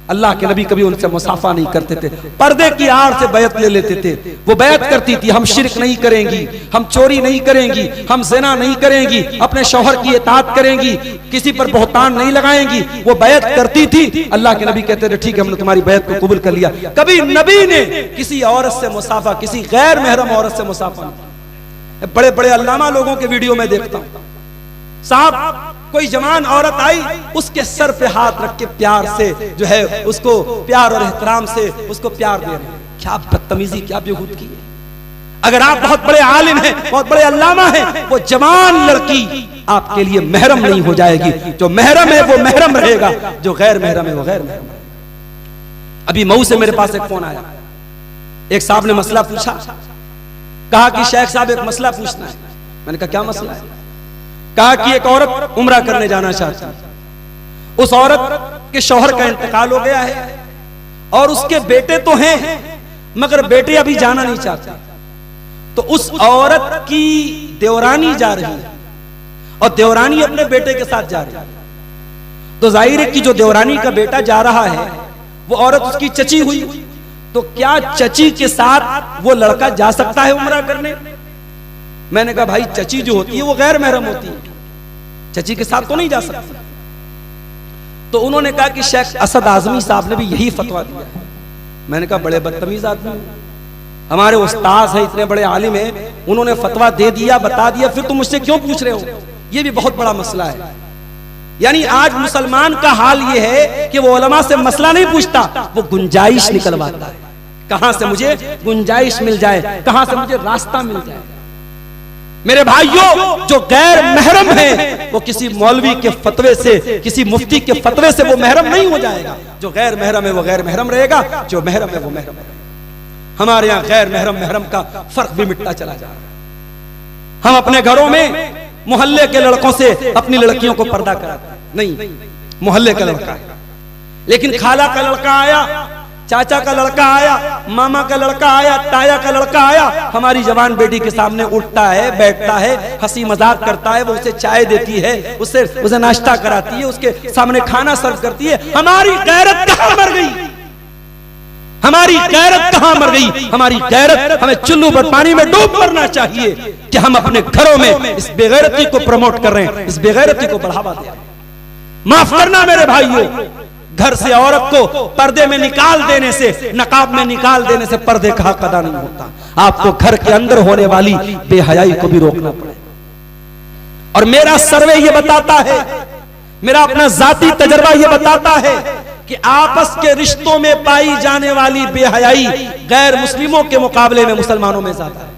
अल्लाह के नबी कभी उनसे मुसाफा नहीं करते थे, पर्दे की आड़ से बैत ले लेते थे। वो बैत करती थी, हम शिर्क नहीं करेंगी, हम चोरी नहीं करेंगी, हम ज़िना नहीं करेंगी, अपने शौहर की इताअत करेंगी, किसी पर बहुतान नहीं लगाएंगी। वो बैत करती थी। अल्लाह के नबी कहते थे ठीक है, हमने तुम्हारी बैत को कबूल कर लिया। कभी नबी ने किसी औरत से मुसाफा, किसी गैर महरम औरत से मुसाफा नहीं। बड़े बड़े अल्लामा लोगों के वीडियो में देखता हूं साहब, कोई जवान औरत आई, उसके सर पे हाथ रख के प्यार से जो है उसको प्यार और एहतराम से उसको प्यार दे रहे हैं। क्या बदतमीजी, क्या बेहूदगी है। अगर आप बहुत बड़े आलिम हैं, बहुत बड़े अल्लामा हैं, वो जवान लड़की आपके लिए महरम नहीं हो जाएगी। जो महरम है वो महरम रहेगा, जो गैर महरम है वो गैर महरम रहेगा। अभी मऊ से मेरे पास एक फोन आया, एक साहब ने मसला पूछा, कहा कि शेख साहब एक मसला पूछना है। मैंने कहा क्या मसला है? कहा कि एक औरत उम्रा करने जाना चाहती है, उस औरत के शौहर का इंतकाल हो गया है और उसके बेटे तो हैं मगर बेटे अभी जाना नहीं चाहते। तो उस औरत की देवरानी जा रही है और देवरानी अपने बेटे के साथ जा रही है। तो जाहिर है कि जो देवरानी का बेटा जा रहा है वो औरत उसकी चची हुई, तो क्या चची के साथ वो लड़का जा सकता है उम्रा करने? मैंने कहा भाई चची जो होती है वो गैर महरम होती है, चची के साथ तो नहीं जा सकती। तो उन्होंने कहा कि शेख असद आजमी साहब ने भी यही फतवा दिया है। मैंने कहा बड़े बदतमीज आदमी, हमारे उस्ताद हैं, इतने बड़े आलिम हैं, उन्होंने फतवा दे दिया, बता दिया, फिर तुम मुझसे क्यों पूछ रहे हो? ये भी बहुत बड़ा मसला है। यानी आज मुसलमान का हाल ये है कि वो उलमा से मसला नहीं पूछता, वो गुंजाइश निकलवाता है, कहां से मुझे गुंजाइश मिल जाए, कहां से मुझे रास्ता मिल जाए। मेरे भाइयों, जो गैर महरम है वो किसी मौलवी के फतवे से, किसी मुफ्ती के फतवे से वो महरम नहीं हो जाएगा। जो गैर महरम है वो गैर महरम रहेगा, जो महरम है वो महरम रहेगा। हमारे यहाँ गैर महरम महरम का फर्क भी मिटता चला जा रहा है। हम अपने घरों में मोहल्ले के लड़कों से अपनी लड़कियों को पर्दा कराते हैं, नहीं, मोहल्ले का लड़का है, लेकिन खाला का लड़का आया, चाचा का लड़का आया, मामा का लड़का आया, ताया का लड़का आया, हमारी जवान बेटी के सामने उठता है, बैठता है, हंसी मजाक करता है, वो उसे चाय देती है, उसे नाश्ता कराती है, उसके सामने खाना सर्व करती है। हमारी गैरत कहां मर गई? हमारी गैरत कहां मर गई? हमारी गैरत हमें चुल्लू पर पानी में डूब मरना चाहिए कि हम अपने घरों में इस बेगैरती को प्रमोट कर रहे हैं, इस बेगैरती को बढ़ावा दे रहे हैं। माफ करना मेरे भाइयों, घर से औरत को पर्दे में निकाल देने से, नकाब में निकाल देने से पर्दे का हक अदा नहीं होता। आपको घर के अंदर होने वाली बेहयाई को भी रोकना पड़ेगा। और मेरा सर्वे ये बताता है, मेरा अपना जाती तजर्बा ये बताता है कि आपस के रिश्तों में पाई जाने वाली बेहयाई गैर मुस्लिमों के मुकाबले में मुसलमानों में ज्यादा है।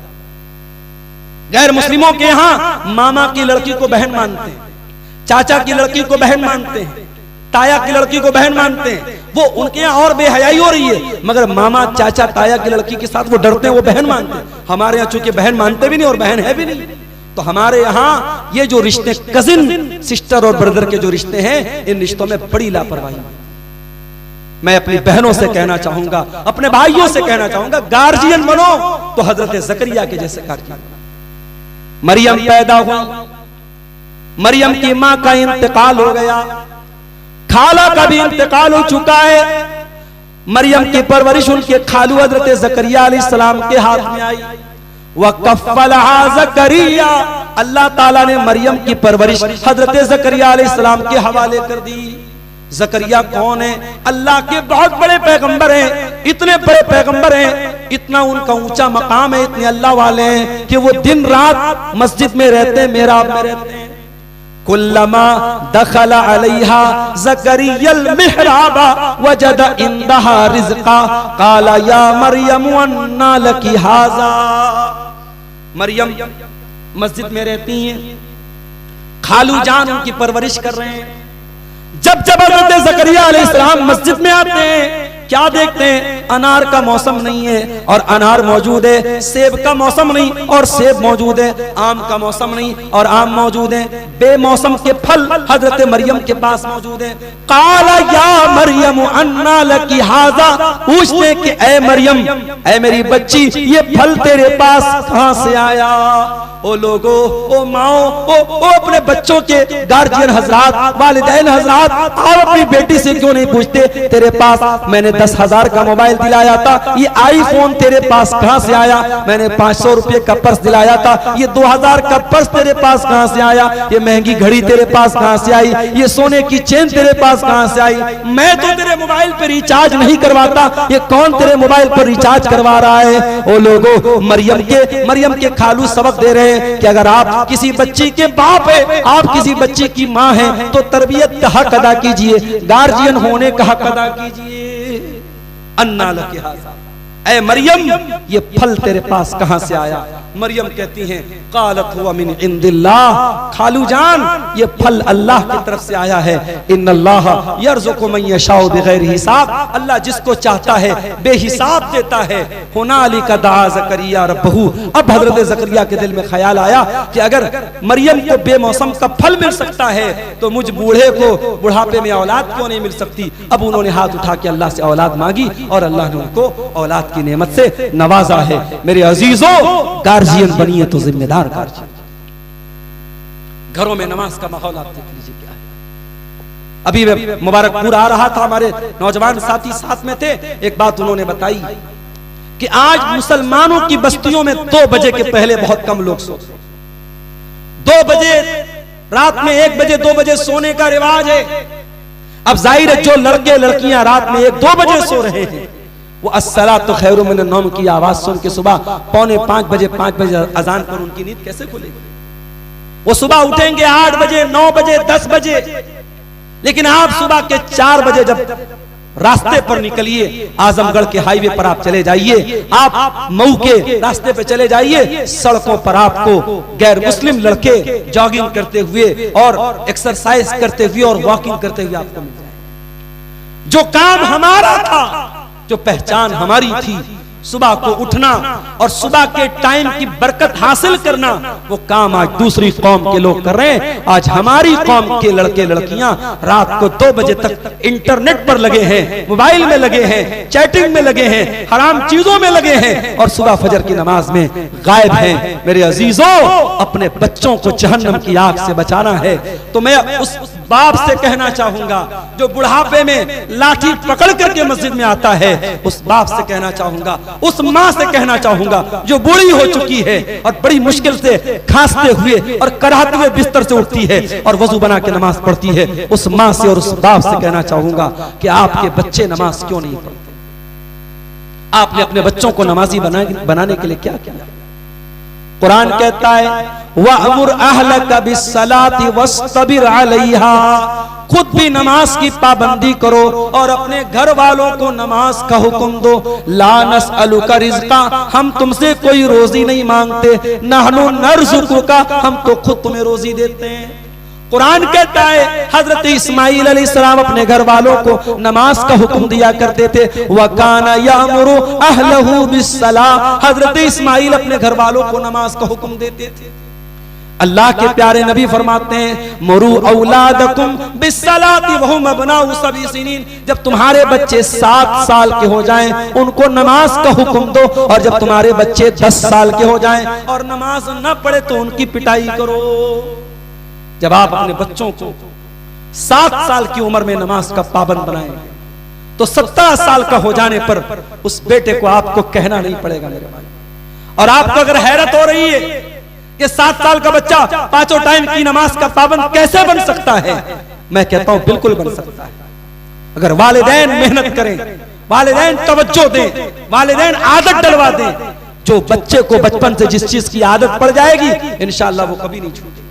गैर मुस्लिमों के यहां मामा की लड़की को बहन मानते हैं, चाचा की लड़की को बहन मानते हैं, ताया की लड़की को बहन मानते हैं। वो उनके यहाँ और बेहयाई हो रही है, मगर मामा चाचा ताया की लड़की के साथ वो डरते हैं, वो बहन मानते हैं। हमारे यहाँ चूंकि बहन मानते भी नहीं और बहन है भी नहीं, तो हमारे यहाँ ये जो रिश्ते कजिन सिस्टर और ब्रदर के जो रिश्ते हैं, इन रिश्तों में बड़ी लापरवाही। मैं अपनी बहनों से कहना चाहूंगा, अपने भाइयों से कहना चाहूंगा, गार्जियन बनो तो हजरत जकरिया के जैसे गार्जियन। मरियम पैदा हुई, मरियम की मां का इंतकाल हो गया, खाला का भी इंतकाल हो चुका है। मरियम की परवरिश उनके खालू हजरत जकरिया अलैहिस्सलाम के हाथ में आई। वकफ़लहा जकरिया, अल्लाह ताला ने मरियम की परवरिश हजरत जकरिया अलैहिस्सलाम के हवाले कर दी। जकरिया कौन है? अल्लाह के बहुत बड़े पैगंबर हैं, इतने बड़े पैगंबर हैं, इतना उनका ऊंचा मकाम है, इतने अल्लाह वाले हैं कि वो दिन रात मस्जिद में रहते हैं, मेहराब में रहते हैं। कुल्लमा दखला अलैहा ज़करियल मिहराबा वजद इंदहा रिज़्क़ा क़ाला या मरियम अन्ना लकी हाज़ा। मरियम मस्जिद में रहती हैं, खालू जान उनकी परवरिश कर रहे हैं। जब जब हज़रत ज़करिया अलैहिस्सलाम मस्जिद में आते हैं, क्या देखते हैं? अनार का मौसम नहीं है और अनार मौजूद है, सेब का मौसम नहीं और सेब मौजूद है, आम का मौसम नहीं और आम मौजूद है, बेमौसम के फल हजरत मरियम के पास मौजूद है। काला या मरियम अन्ना लकी हाजा, पूछते कि ए मरियम, ए मेरी बच्ची, ये फल तेरे पास कहां से आया? ओ लोगो, ओ माओ, ओ अपने बच्चों के गार्जियन हजरात, वालिदैन हजरात, आप अपनी बेटी से क्यों नहीं पूछते तेरे पास मैंने 10,000 का मोबाइल दिलाया था, ये आईफोन तेरे पास कहां से आया? मैंने 500 रुपए का पर्स दिलाया था, ये 2000 का पर्स तेरे पास कहां से आया? ये महंगी घड़ी तेरे पास कहां से आई? ये सोने की चेन तेरे पास कहां से आई? मैं तो तेरे मोबाइल पर रिचार्ज नहीं करवाता, ये कौन तेरे मोबाइल पर रिचार्ज करवा रहा है? ओ लोगो, मरियम के खालू सबक दे रहे हैं कि अगर आप किसी बच्ची के बाप है, आप किसी बच्ची की माँ है, तो तरबियत का हक अदा कीजिए, गार्जियन होने का हक अदा कीजिए। अन्ना लकी हाज़ा, ऐ मरियम, ये फल तेरे पास कहां से आया? मरियम कहती हैं क़ालत हुवा मिन इंदिल्लाह, खालू जान, ये फल अल्लाह की तरफ से आया है। इन्नल्लाह यर्ज़ुक़ु मन यशाउ बिग़ैरि हिसाब, अल्लाह जिसको चाहता है बेहिसाब देता है। हुनालिका दआ ज़करिया रब्बहू, अब हज़रत ज़करिया के दिल में ख्याल आया कि अगर मरियम को बेमौसम का फल मिल सकता है तो मुझ बूढ़े को बुढ़ापे में औलाद क्यों नहीं मिल सकती? अब उन्होंने हाथ उठा के अल्लाह से औलाद मांगी और अल्लाह ने उनको औलाद की नेमत से नवाजा है। मेरे अजीजों, गार्जियन बनिए तो जिम्मेदार गार्जियन। घरों में नमाज का माहौल आप देख लीजिए क्या है। अभी मुबारकपुर आ रहा था, हमारे नौजवान साथी साथ में थे। एक बात उन्होंने बताई कि आज मुसलमानों की बस्तियों में 2 बजे के पहले बहुत कम लोग सोते। 2 बजे रात में, 1 बजे 2 बजे सोने का रिवाज है। अब जाहिर है जो लड़के लड़कियां रात में 1-2 बजे सो रहे हैं, वो अस्सलातु खैरु मिनन नौम की आवाज सुन के सुबह 4:45 बजे 5 बजे अजान पर उनकी नींद कैसे खुलेगी? वो सुबह उठेंगे 8 बजे 9 बजे 10 बजे। लेकिन आप सुबह के 4 बजे जब रास्ते पर निकलिए, आजमगढ़ के हाईवे पर आप चले जाइए, आप मऊ के रास्ते पे चले जाइए, सड़कों पर आपको गैर मुस्लिम लड़के जॉगिंग करते हुए और एक्सरसाइज करते हुए और वॉकिंग करते हुए आपको मिल जाए। जो काम हमारा था, जो पहचान हमारी थी, सुबह को उठना और सुबह के टाइम की बरकत हासिल करना, वो काम आज दूसरी कौम के लोग कर रहे हैं। आज हमारी कौम के लड़के लड़कियां रात को 2 बजे तक इंटरनेट पर लगे हैं, मोबाइल में लगे हैं, चैटिंग में लगे हैं, हराम चीजों में लगे हैं और सुबह फजर की नमाज में गायब हैं। मेरे अजीजों, अपने बच्चों को जहन्नम की आग से बचाना है तो मैं उस बाप से कहना चाहूंगा जो बुढ़ापे में लाठी पकड़ करके मस्जिद में आता है, उस बाप से कहना चाहूंगा, उस माँ से कहना चाहूंगा जो बूढ़ी हो चुकी है और बड़ी मुश्किल से खांसते हुए और कराहते हुए बिस्तर से उठती है और वजू बना के नमाज पढ़ती है, उस माँ से और उस बाप से कहना चाहूंगा कि आपके बच्चे नमाज क्यों नहीं पढ़ते? आपने अपने बच्चों को नमाजी बनाने के लिए क्या किया? कुरान कहता है वअमुर अहलका बिस्सलाति वस्तबिर अलैहा, खुद भी नमाज की पाबंदी करो और अपने घर वालों को नमाज का हुक्म दो। ला नसअलुका रिज़्का, हम तुमसे कोई रोजी नहीं मांगते, नहनु नर्ज़ुकुका, हम तो खुद तुम्हें रोजी देते हैं। कुरान कहता है हजरत इस्माइल अलैहिस्सलाम अपने घर वालों को नमाज का हुक्म दिया करते थे। वकाना यामुरु अहलहु बिस्सलाह, हजरत इस्माइल अपने घर वालों को नमाज का हुक्म देते थे। अल्लाह के प्यारे नबी फरमाते हैं मुरू औलादकुम बिस्सलाति वहुम अबनाउ सबई सिनीन, जब तुम्हारे बच्चे 7 साल के हो जाएं उनको नमाज का हुक्म दो, और जब तुम्हारे बच्चे 10 साल के हो जाएं और नमाज न पढ़े तो उनकी पिटाई करो। जब आप अपने बच्चों को 7 साल की उम्र में नमाज का पाबंद बनाएंगे तो 17 साल का हो जाने पर उस बेटे को आपको कहना नहीं पड़ेगा मेरे भाई। और आपको अगर हैरत हो रही है कि 7 साल का बच्चा 5 टाइम की नमाज का पाबंद कैसे बन सकता है, मैं कहता हूं बिल्कुल बन सकता है। अगर वालिदैन मेहनत करें, वालिदैन तवज्जो दें, वालिदैन आदत डलवा दें, जो बच्चे को बचपन से जिस चीज की आदत पड़ जाएगी इंशाअल्लाह वो कभी नहीं छूटेगी।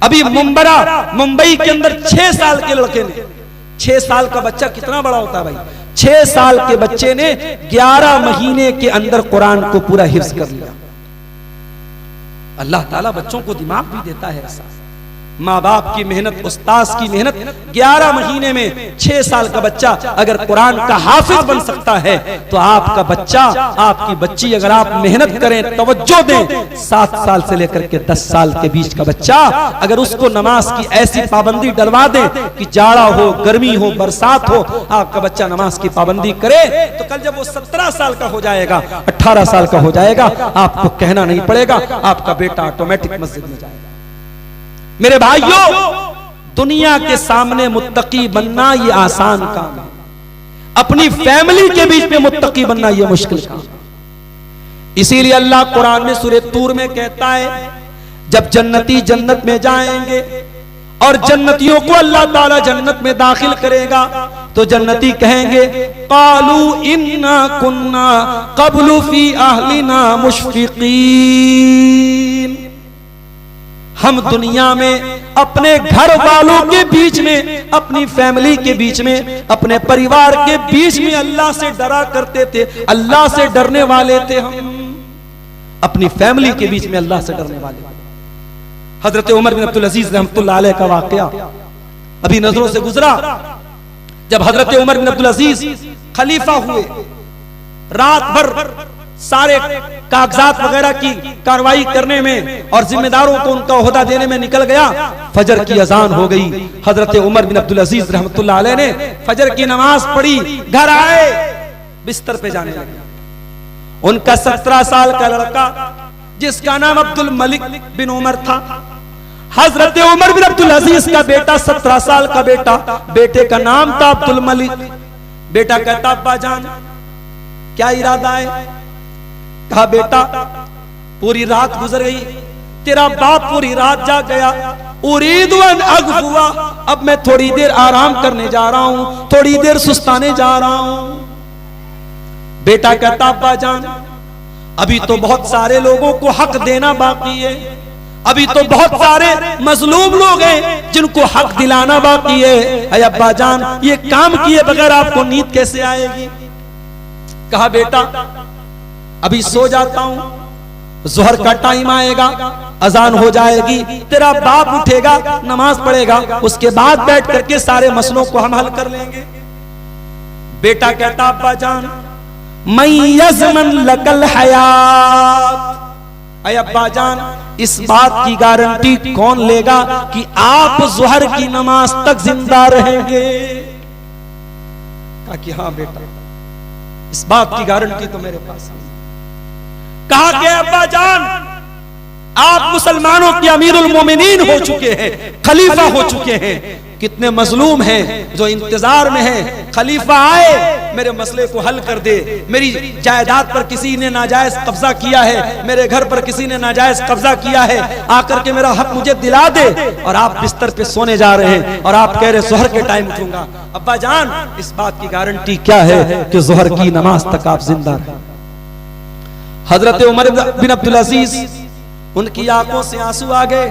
अभी मुंबई के अंदर 6 साल के लड़के ने, 6 साल का बच्चा कितना बड़ा होता है भाई, 6 साल के बच्चे ने 11 महीने के अंदर कुरान को पूरा हिफ्ज कर लिया। अल्लाह ताला बच्चों को दिमाग भी देता है ऐसा। माँ बाप की मेहनत, उस्ताद की मेहनत, 11 महीने में 6 साल का बच्चा अगर कुरान का हाफिज बन सकता है तो आपका बच्चा, आपकी बच्ची अगर आप मेहनत करें, तवज्जो दें, 7 साल से लेकर के 10 साल के बीच का बच्चा अगर उसको नमाज की ऐसी पाबंदी डलवा दें कि जाड़ा हो, गर्मी हो, बरसात हो, आपका बच्चा नमाज की पाबंदी करे तो कल जब वो 17 साल का हो जाएगा, 18 साल का हो जाएगा, आपको कहना नहीं पड़ेगा, आपका बेटा ऑटोमेटिक मस्जिद में जाएगा। मेरे भाइयों, दुनिया के सामने मुत्तकी बनना ये आसान काम है, अपनी फैमिली के बीच में मुत्तकी बनना ये मुश्किल काम है। इसीलिए अल्लाह कुरान में सूरह तूर में कहता है जब जन्नती जन्नत में जाएंगे और जन्नतियों को अल्लाह ताला जन्नत में दाखिल करेगा तो जन्नती कहेंगे कालू इन्ना कुन्ना क़ब्लु फी अहलिना मुशफ़िक़ीन, हम दुनिया में अपने घर वालों के बीच में, अपनी फैमिली के बीच में, अपने परिवार के बीच में अल्लाह से डरा करते थे, अल्लाह से डरने वाले थे। हम अपनी फैमिली के बीच में अल्लाह से डरने वाले। हजरत उमर बिन अब्दुल अजीज रहमतुल्लाह अलैह का वाकया अभी नजरों से गुजरा। जब हजरत उमर बिन अब्दुल अजीज खलीफा हुए, रात भर सारे कागजात वगैरह की कार्रवाई करने में और जिम्मेदारों को उनका ओहदा देने में निकल गया। फजर की अजान हो गई। हजरत उमर बिन अब्दुल अजीज रहमतुल्लाह अलैह ने फजर की नमाज पढ़ी, घर आए, बिस्तर पे जाने लगे। उनका 17 साल का लड़का जिसका नाम अब्दुल मलिक बिन उमर था, हजरत उमर बिन अब्दुल अजीज का बेटा, 17 साल का बेटा, बेटे का नाम था अब्दुल मलिक। बेटा कहता अब्बा जान क्या इरादा है? कहा बेटा पूरी रात गुजर गई, तेरा बाप पूरी रात जाग गया, उरीदु अन अगफुआ, अब मैं थोड़ी देर आराम करने जा रहा हूं, थोड़ी देर सुस्ताने जा रहा हूं। बेटा कहता अब्बा जान अभी तो बहुत सारे लोगों को हक देना बाकी है, अभी तो बहुत सारे मजलूम लोग हैं जिनको हक दिलाना बाकी है। अरे अब्बा जान ये काम किए बगैर आपको नींद कैसे आएगी? कहा बेटा अभी सो जाता हूं, जोहर का टाइम आएगा, अजान हो जाएगी, तेरा बाप उठेगा, नमाज पढ़ेगा, उसके बाद बैठ करके सारे मसलों को हम हल कर लेंगे। बेटा कहता अब्बा जान मैं यज़मन लकल हयात, अय अब्बा जान इस बात की गारंटी कौन लेगा कि आप जोहर की नमाज तक जिंदा रहेंगे? कहा कि हाँ बेटा इस बात की गारंटी तो मेरे पास है। कहा कि अब्बा जान आप मुसलमानों के अमीरुल मोमिनीन हो चुके हैं, खलीफा हो चुके हैं, कितने मजलूम हैं जो इंतजार में हैं, खलीफा आए मेरे मसले को हल कर दे, मेरी जायदाद पर किसी ने नाजायज कब्जा किया है, मेरे घर पर किसी ने नाजायज कब्जा किया है, आकर के मेरा हक मुझे दिला दे। और आप बिस्तर पे सोने जा रहे हैं और आप कह रहे जोहर के टाइम उठूंगा। अब्बा जान इस बात की गारंटी क्या है कि जोहर की नमाज तक आप जिंदा रहे? हजरत उमर बिन अब्दुल अजीज उनकी आंखों से आंसू आ गए।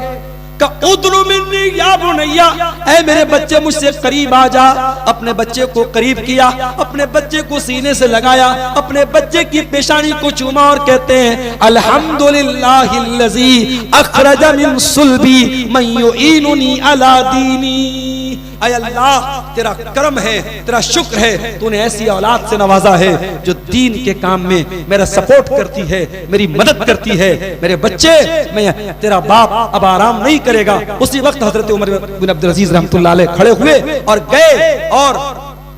ऐ मेरे बच्चे मुझसे करीब आ जा। अपने बच्चे को करीब किया, अपने बच्चे को सीने से लगाया, अपने बच्चे की पेशानी को चूमा और कहते हैं अल्हम्दुलिल्लाहिल्लज़ी अखरजा मिन सुल्बी मन युईनुनी अला दीनी। ऐ अल्लाह तेरा करम है, तेरा शुक्र है, तूने ऐसी औलाद से नवाजा है जो दीन के काम में मेरा सपोर्ट करती है, मेरी मदद करती है। मेरे बच्चे मैं तेरा बाप अब आराम नहीं करेगा। उसी वक्त हजरत उमर बिन अब्दुल अजीज रहमतुल्लाह अलैह खड़े हुए और गए और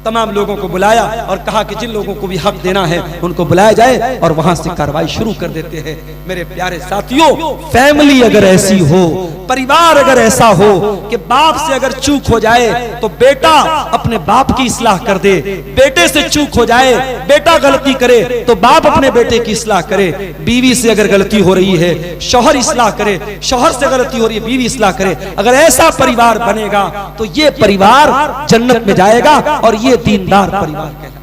तमाम लोगों को बुलाया और कहा कि जिन लोगों को भी हक देना है उनको बुलाया जाए और वहां से कार्रवाई शुरू कर देते हैं। मेरे प्यारे साथियों, फैमिली अगर ऐसी हो, परिवार अगर ऐसा हो कि बाप से अगर चूक हो जाए तो बेटा अपने बाप की इस्लाह कर दे, बेटे से चूक हो जाए, बेटा गलती करे तो बाप अपने बेटे की इस्लाह करे, बीवी से अगर गलती हो रही है शौहर इस्लाह करे, शौहर से गलती हो रही है बीवी इस्लाह करे। अगर ऐसा परिवार बनेगा तो ये परिवार जन्नत में जाएगा और ये दीनदार परिवार कहलाएगा।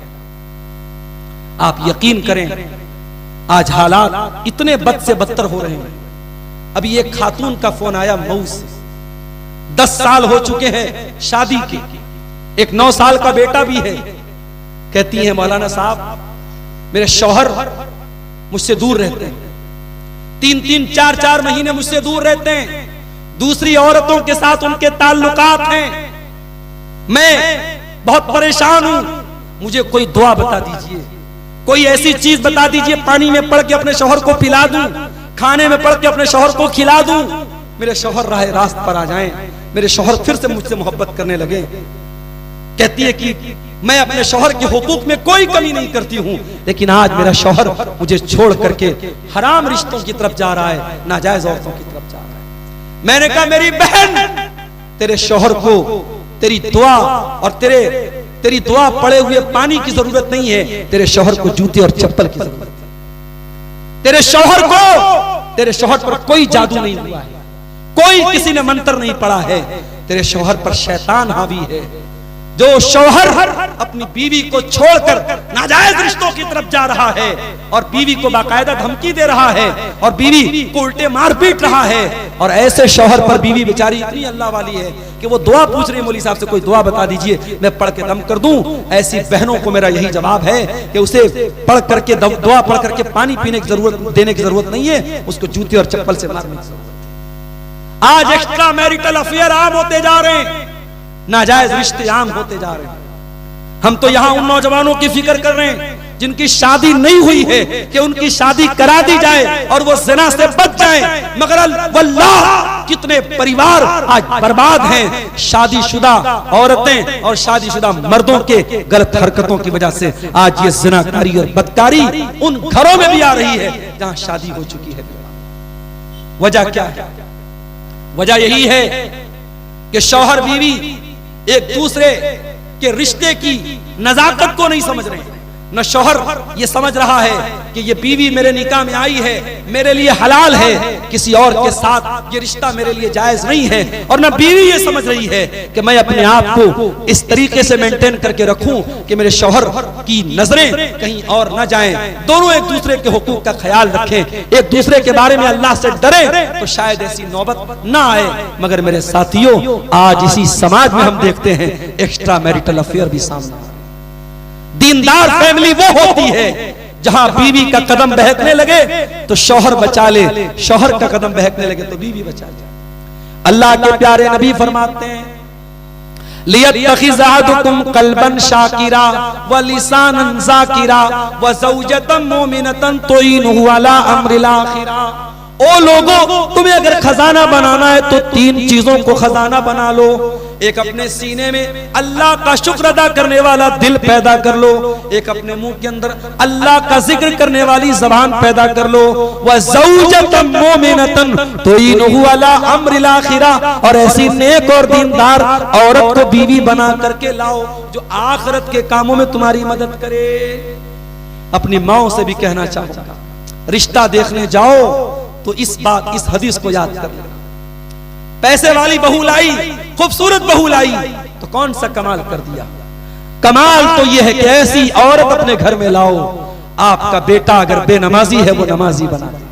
आप यकीन करें आज हालात इतने बद से बदतर हो रहे हैं। अभी एक खातून का फोन आया मऊ से, 10 साल हो चुके हैं शादी के, एक 9 साल का बेटा भी है। कहती है मौलाना साहब मेरे शौहर मुझसे दूर रहते हैं, 3-3 4-4 महीने मुझसे दूर रहते हैं, दूसरी औरतों के साथ उनके ताल्लुकात हैं, मैं बहुत परेशान हूं, मुझे कोई दुआ बता दीजिए, कोई ऐसी चीज बता दीजिए पानी में पड़ के अपने शौहर को पिला दूं, खाने में पड़ के अपने शौहर को खिला दूं, मेरे शौहर राह रास्त पर आ जाएं, मेरे शौहर फिर से मुझसे मोहब्बत करने लगे। कहती है कि मैं अपने शौहर के हुकूक में कोई कमी नहीं करती हूं, लेकिन आज मेरा शौहर मुझे छोड़ करके हराम रिश्तों की तरफ जा रहा है, नाजायज औरतों की तरफ जा रहा है। मैंने कहा मेरी बहन तेरे शौहर को तेरी दुआ और तेरी दुआ पड़े हुए पानी की जरूरत नहीं है, तेरे शौहर को जूते और चप्पल की जरूरत है। तेरे शौहर पर कोई जादू नहीं हुआ है, कोई किसी ने मंत्र नहीं पड़ा है, तेरे शौहर पर शैतान हावी है। जो शौहर अपनी बीवी को छोड़कर नाजायज रिश्तों की तरफ जा रहा है और बीवी को बाकायदा धमकी दे रहा है और बीवी को उल्टे मार पीट रहा है, और ऐसे शौहर पर बीवी बेचारी इतनी अल्लाह वाली है कि वो दुआ पूछ रही है मौलवी साहब से कोई दुआ बता दीजिए मैं पढ़ के दम कर दूं। ऐसी बहनों को मेरा यही जवाब है कि उसे पढ़ करके दुआ पढ़ करके पानी पीने की जरूरत देने की जरूरत नहीं है, उसको जूते और चप्पल से मारने की जरूरत है। आज एक्स्ट्रा मैरिटल अफेयर आम होते जा रहे हैं, नाजायज रिश्ते आम होते जा रहे हैं। हम तो यहां उन नौजवानों की फिक्र कर रहे हैं जिनकी शादी नहीं हुई है कि उनकी शादी करा दी जाए और वो ज़िना से बच जाएं, मगर वल्लाह कितने परिवार आज बर्बाद हैं शादीशुदा औरतें और शादीशुदा मर्दों के गलत हरकतों की वजह से। आज ये ज़िनाकारी और बदकारी उन घरों में भी आ रही है जहां शादी हो चुकी है। वजह क्या है? वजह यही है कि शौहर बीवी एक दूसरे के रिश्ते की नजाकत को नहीं समझ रहे। न शौहर ये समझ रहा है कि ये बीवी मेरे निकाह में आई है, मेरे लिए हलाल है, किसी और के साथ ये रिश्ता मेरे लिए जायज नहीं है। और न बीवी ये समझ रही है कि मैं अपने आप को इस तरीके से मेंटेन करके रखूं कि मेरे शौहर की नजरें कहीं और न जाएं। दोनों एक दूसरे के हुकूक का ख्याल रखें, एक दूसरे के बारे में अल्लाह से डरे, तो शायद ऐसी नौबत ना आए। मगर मेरे साथियों, आज इसी समाज में हम देखते हैं एक्स्ट्रा मैरिटल अफेयर भी सामने। दीनदार फैमिली वो होती है जहां बीवी का कदम बहकने लगे तो शौहर बचा ले, शौहर का कदम बहकने लगे तो बीवी बचा ले। अल्लाह के प्यारे नबी फरमाते हैं, लियत्तखिज़ अहदुकुम क़ल्बन शाकिरा व लिसानन ज़ाकिरा व ज़ौजतन मुमिनतन तुईनुहु अला अम्रिल आखिरा। ओ लोगों, तुम्हें अगर खजाना बनाना है तो 3 चीजों को खजाना बना लो। एक अपने सीने में अल्लाह का शुक्र अदा करने वाला दिल पैदा कर लो, एक अपने मुंह के अंदर अल्लाह का जिक्र करने वाली जबान पैदा कर लो। व ज़ौजतन मुमिनतन तुईनुहु अला अम्रिल आखिरा, और ऐसी नेक और दीनदार औरत को बीवी बना करके लाओ जो आखिरत के कामों में तुम्हारी मदद करे। अपनी माओ से भी कहना चाहूंगा, रिश्ता देखने जाओ तो इस हदीस को याद कर लेना। पैसे वाली बहू लाई, खूबसूरत बहू लाई, तो कौन सा कमाल कर दिया? कमाल तो यह है कि ऐसी औरत अपने घर में लाओ, आपका बेटा अगर बेनमाजी है वो नमाजी बना दे,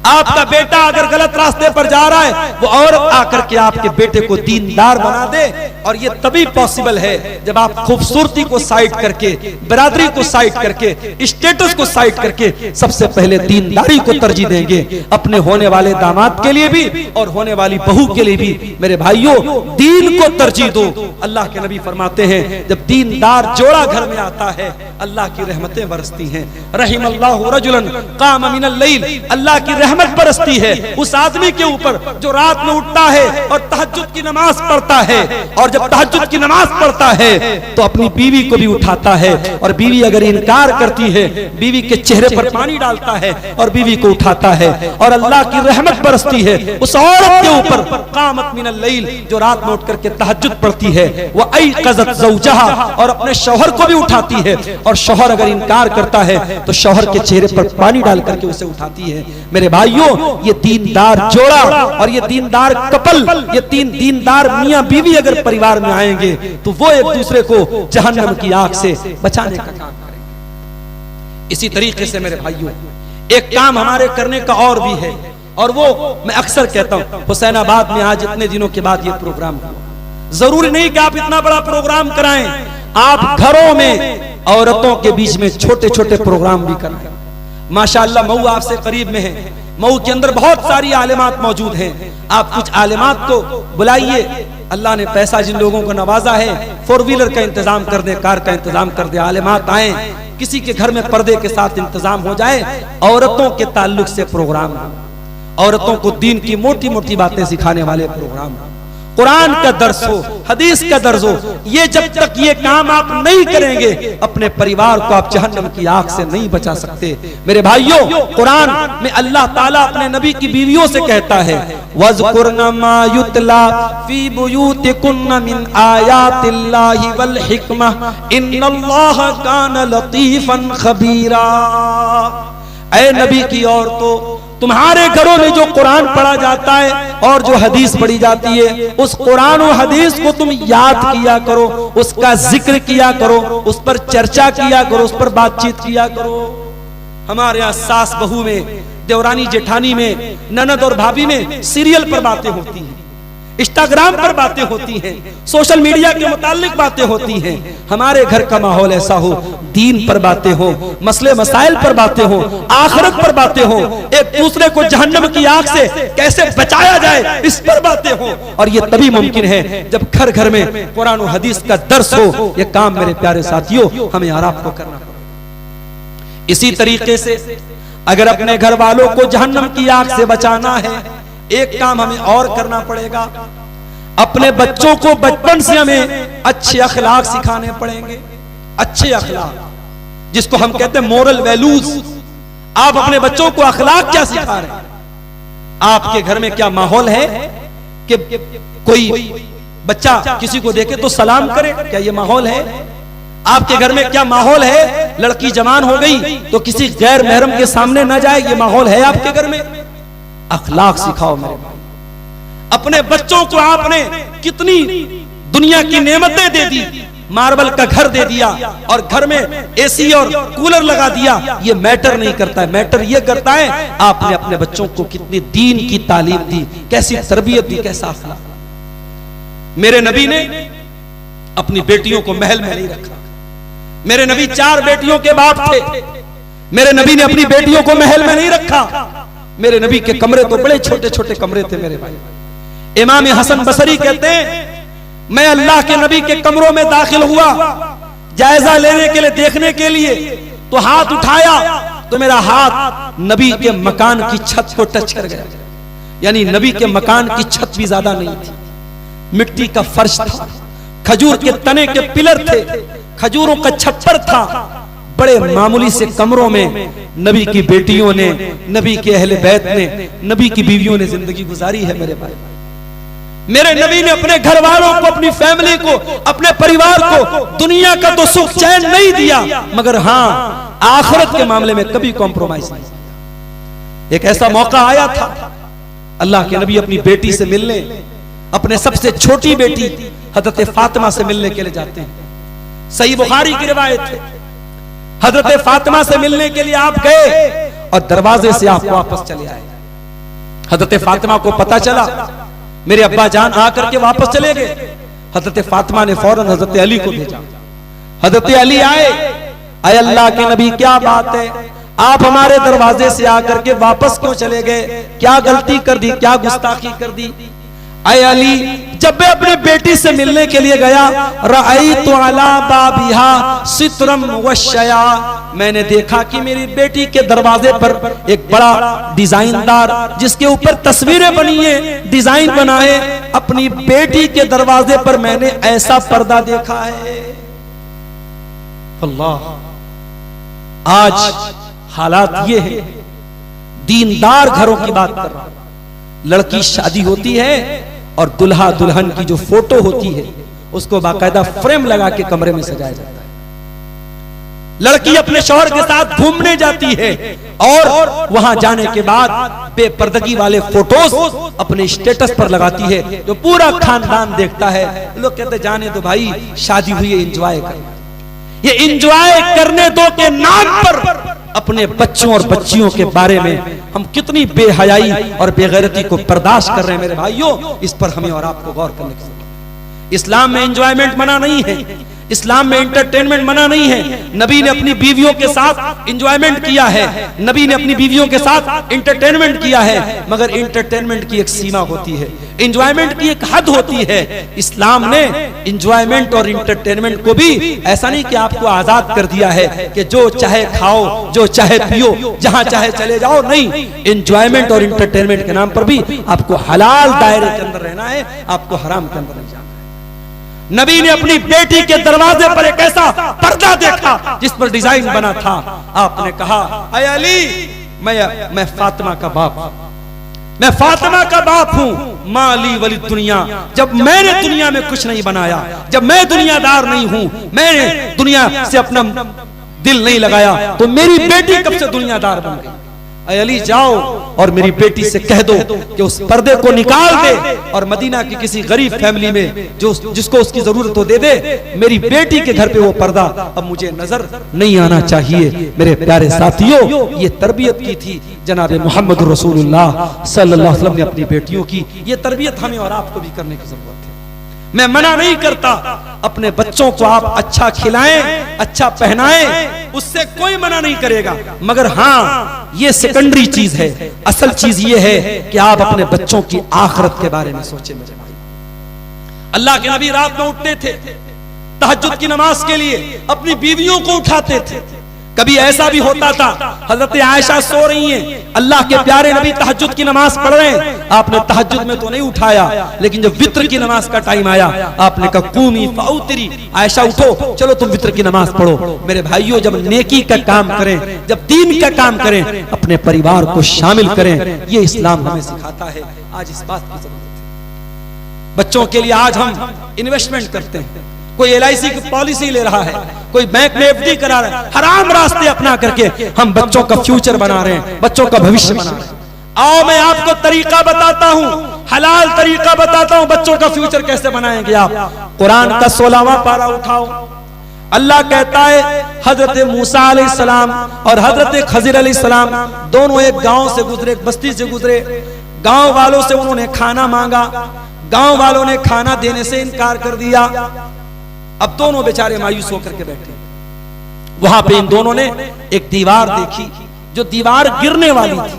आपका बेटा अगर गलत रास्ते पर जा रहा है वो औरत आकर के आपके बेटे को दीनदार बना दे। और ये तभी पॉसिबल है जब आप खूबसूरती को साइड करके, बिरादरी को साइड करके, स्टेटस को साइड करके सबसे पहले दीनदारी को तरजीह देंगे। अपने होने वाले दामाद के लिए भी और होने वाली बहू के लिए भी मेरे भाइयों, दीन को तरजीह दो। अल्लाह के नबी फरमाते हैं, जब दीनदार जोड़ा घर में आता है अल्लाह की रहमतें बरसती हैं। रहिमल्लाहु रजुलन काम मिनल लैल, अल्लाह की रहमत बरसती है उस आदमी के ऊपर जो रात में उठता है और तहज्जुद की नमाज पढ़ता है। और जब तहज्जुद की नमाज पढ़ता है तो अपनी बीवी को भी उठाता है, और बीवी अगर इनकार करती है बीवी के चेहरे पर पानी डालता है और बीवी को उठाता है। और अल्लाह की रहमत बरसती है उस औरत के ऊपर कामत मिनल लैल, जो रात में उठ करके तहज्जुद पढ़ती है। वह अयक़ज़त ज़ौजहा, और अपने शौहर को भी उठाती है। और शौहर अगर इनकार करता है तो शौहर के चेहरे पर पानी डाल करके उसे उठाती है। मेरे भाइयों, ये दीनदार जोड़ा और ये दीनदार कपल, ये 3 दीनदार मियां बीवी अगर परिवार में आएंगे तो वो एक दूसरे को जहन्नम की आग से बचाने का काम करेंगे। इसी तरीके से मेरे भाइयों, एक काम हमारे करने का और भी है, और वो मैं अक्सर कहता हूं, हुसैनाबाद में आज इतने दिनों के बाद ये प्रोग्राम हुआ। जरूरी नहीं कि आप इतना बड़ा प्रोग्राम कराएं, आप घरों में औरतों के बीच में छोटे छोटे प्रोग्राम भी कराएं। माशाअल्लाह मऊ आपसे करीब में है, मऊ के अंदर बहुत सारी आलिमात मौजूद हैं। आप कुछ आलिमात को बुलाइए, अल्लाह ने पैसा जिन लोगों को नवाजा है 4 व्हीलर का इंतजाम कर दे, कार का इंतजाम कर दे, आलिमात आए, किसी के घर में पर्दे के साथ इंतजाम हो जाए, औरतों के ताल्लुक से प्रोग्राम, औरतों को दीन की मोटी मोटी बातें सिखाने वाले प्रोग्राम, कुरान का दर्स हो, हदीस का दर्स हो। ये जब तक ये काम आप नहीं करेंगे अपने परिवार को आप जहन्नम की आग से नहीं बचा सकते। मेरे भाइयों, कुरान में अल्लाह ताला अपने नबी की बीवियों से कहता है, वज़कुरना मा युतला फी बुयूतिकुन्ना मिन आयातिल्लाहि वल हिकमा इन्नल्लाहा काना लतीफन खबीरा। ऐ नबी की औरतों, तुम्हारे घरों में जो कुरान पढ़ा जाता है और जो हदीस पढ़ी जाती है, उस कुरान और हदीस को तुम याद किया करो, उसका जिक्र किया करो, उस पर चर्चा किया करो, उस पर बातचीत किया करो। हमारे यहाँ सास बहू में, देवरानी जेठानी में, ननद और भाभी में सीरियल पर बातें होती हैं, इंस्टाग्राम पर बातें होती हैं, सोशल मीडिया के मुताल्लिक बातें होती हैं। हमारे घर का माहौल ऐसा हो, दीन पर बातें हो, मसले मसाइल पर बातें हो, आखिरत पर बातें हो, एक दूसरे को जहन्नम की आग से कैसे बचाया जाए इस पर बातें हो। और ये तभी मुमकिन है जब घर घर में कुरान और हदीस का दर्स हो। ये काम मेरे प्यारे साथियों हमें और आपको करना पड़ेगा। इसी तरीके से अगर अपने घर वालों को जहन्नम की आग से बचाना है, एक काम हमें और करना पड़ेगा। अपने बच्चों को बचपन से हमें अच्छे अखलाक सिखाने पड़ेंगे। अच्छे अखलाक, जिसको हम कहते हैं मोरल वैल्यूज। आप अपने बच्चों को अखलाक क्या सिखा रहे हैं? आपके घर में क्या माहौल है कि कोई बच्चा किसी को देखे तो सलाम करे? क्या ये माहौल है? आपके घर में क्या माहौल है? लड़की जवान हो गई तो किसी गैर महरम के सामने न जाए, ये माहौल है आपके घर में? अखलाक सिखाओ मेरे भाई। अपने बच्चों को आपने कितनी दुनिया की नेमतें दे दी, मार्बल का घर दे दिया और घर में एसी और कूलर लगा दिया, ये मैटर नहीं करता है। मैटर ये करता है आपने अपने बच्चों को कितनी दीन की तालीम दी, कैसी तरबियत दी, कैसा अखलाक। मेरे नबी ने अपनी बेटियों को महल में नहीं रखा। मेरे नबी 4 बेटियों के बाप थे। मेरे नबी ने अपनी बेटियों को महल में नहीं रखा। मेरे नबी के कमरे तो बड़े छोटे छोटे कमरे थे मेरे भाई। इमाम हसन बसरी कहते हैं, मैं अल्लाह के नबी के कमरों में दाखिल हुआ जायजा लेने के लिए, देखने के लिए, तो हाथ उठाया तो मेरा हाथ नबी के मकान की छत को टच कर गया। यानी नबी के मकान की छत भी ज्यादा नहीं थी, मिट्टी का फर्श था, खजूर के तने के पिलर थे, खजूरों का छप्पर था। बड़े मामूली से कमरों में नबी की बेटियों ने, नबी के अहले बैत ने, नबी की बीवियों ने जिंदगी गुजारी है मेरे भाई। मेरे नबी ने अपने घर वालों को, अपनी फैमिली को, अपने परिवार को दुनिया का तो सुख चैन नहीं दिया, मगर हाँ आखिरत के मामले में कभी कॉम्प्रोमाइज नहीं। एक ऐसा मौका आया था, अल्लाह के नबी अपनी बेटी से मिलने, अपने सबसे छोटी बेटी हजरत फातिमा से मिलने के लिए जाते हैं। सही बुखारी की रिवायत है, हजरत फातिमा से मिलने के लिए आप गए और दरवाजे से आप वापस चले आए। हजरत फातिमा को पता चला मेरे अब्बा जान आकर के वापस चले गए। हजरत फातिमा ने फौरन हजरत अली को भेजा। हजरत अली आए, अय अल्लाह के नबी क्या बात है, आप हमारे दरवाजे से आकर के वापस क्यों चले गए? क्या गलती कर दी, क्या गुस्ताखी कर दी? अय अली, जब मैं अपनी बेटी से मिलने के लिए गया, रअयतु अला बाबिहा सित्रम वशया, मैंने देखा कि मेरी बेटी के दरवाजे पर एक बड़ा डिजाइनदार, जिसके ऊपर तस्वीरें बनी है, डिजाइन बना है, अपनी बेटी के दरवाजे पर मैंने ऐसा पर्दा देखा है। अल्लाह, आज हालात ये है, दीनदार घरों की बात कर रहा हूं। लड़की शादी होती है और दुल्हा दुल्हन की जो फोटो होती है उसको बाकायदा फ्रेम लगा के कमरे में सजाया जाता है। लड़की अपने शौहर के साथ घूमने जाती है और वहां जाने के बाद बेपर्दगी वाले फोटोज अपने स्टेटस पर लगाती है, जो पूरा खानदान देखता है। लोग कहते जाने दो भाई, शादी हुई है, एंजॉय कर। ये एंजॉय करने दो के नाम पर अपने बच्चों और बच्चियों के बारे में हम कितनी बेहयाई और बेगैरती को बर्दाश्त कर रहे हैं मेरे भाइयों। इस पर हमें और आपको गौर करने की जरूरत है। इस्लाम में एंजॉयमेंट मना नहीं है, इस्लाम में एंटरटेनमेंट मना नहीं है। नबी ने अपनी बीवियों के साथ एंजॉयमेंट किया है, नबी ने अपनी बीवियों के साथ एंटरटेनमेंट किया है, मगर एंटरटेनमेंट की एक सीमा होती है, एंजॉयमेंट की एक हद होती है। इस्लाम ने एंजॉयमेंट और एंटरटेनमेंट को भी ऐसा नहीं कि आपको आजाद कर दिया है कि जो चाहे खाओ, जो चाहे पियो, जहां चाहे चले जाओ। नहीं, एंजॉयमेंट और एंटरटेनमेंट के नाम पर भी आपको हलाल दायरे के अंदर रहना है, आपको हराम के अंदर नहीं जाना है। नबी ने अपनी बेटी के दरवाजे पर एक ऐसा पर्दा देखा जिस पर डिजाइन बना था। आपने कहा, अय अली, मैं फातिमा का बाप, मैं फातिमा का बाप हूं, माली वली दुनिया। जब मैंने दुनिया में कुछ नहीं बनाया, जब मैं दुनियादार नहीं हूं, मैंने दुनिया से अपना दिल नहीं लगाया, तो मेरी बेटी कब से दुनियादार बन गई? अय अली, जाओ और मेरी बेटी से कह दो कि उस पर्दे को निकाल दे और मदीना की किसी गरीब फैमिली में जो जिसको उसकी जरूरत हो दे दे। मेरी बेटी के घर पे वो पर्दा अब मुझे नजर नहीं आना चाहिए। मेरे प्यारे साथियों, ये तरबियत की थी जनाब मोहम्मद रसूलुल्लाह सल्लल्लाहु अलैहि वसल्लम ने अपनी बेटियों की। ये तरबियत हमें और आपको भी करने की जरूरत है। मैं मना नहीं करता, अपने बच्चों को आप अच्छा खिलाएं, अच्छा पहनाएं, उससे कोई मना नहीं करेगा, मगर हाँ ये सेकेंडरी चीज है। असल चीज ये है कि आप अपने बच्चों की आखिरत के बारे में सोचें। मेरे भाई, अल्लाह के नबी रात में उठते थे, तहज्जुद की नमाज के लिए अपनी बीवियों को उठाते थे, कभी ऐसा भी होता था, हजरत आयशा सो रही हैं, अल्लाह के प्यारे नबी तहज्जुद की नमाज पढ़ रहे हैं, आपने तहज्जुद में तो नहीं उठाया, लेकिन जब वित्र की नमाज का टाइम आया आपने कहा कूमी फौतरी, आयशा उठो, चलो तुम वित्र की नमाज पढ़ो। मेरे भाइयों, जब नेकी का काम करें, जब दीन का काम करें, अपने परिवार को शामिल करें, ये इस्लाम हमें सिखाता है। आज इस बात की जरूरत है। बच्चों के लिए आज हम इन्वेस्टमेंट करते हैं, कोई LIC की पॉलिसी ले रहा है, कोई बैंक में FD करा रहा है, हराम रास्ते अपना करके हम बच्चों का फ्यूचर बना रहे हैं, बच्चों का भविष्य बना रहे हैं। आओ मैं आपको तरीका बताता हूं, हलाल तरीका बताता हूं, बच्चों का फ्यूचर कैसे बनाएंगे आप। कुरान का 16वां पारा उठाओ, अल्लाह कहता है हजरत मूसा अलैहिस्सलाम और हजरत खजिर अलैहिस्सलाम दोनों एक गांव से गुजरे, एक बस्ती से गुजरे। गांव वालों से उन्होंने खाना मांगा, गांव वालों ने खाना देने से इनकार कर दिया। अब दोनों बेचारे मायूस होकर के बैठे। वहां पे इन दोनों ने एक दीवार देखी, जो दीवार गिरने वाली थी,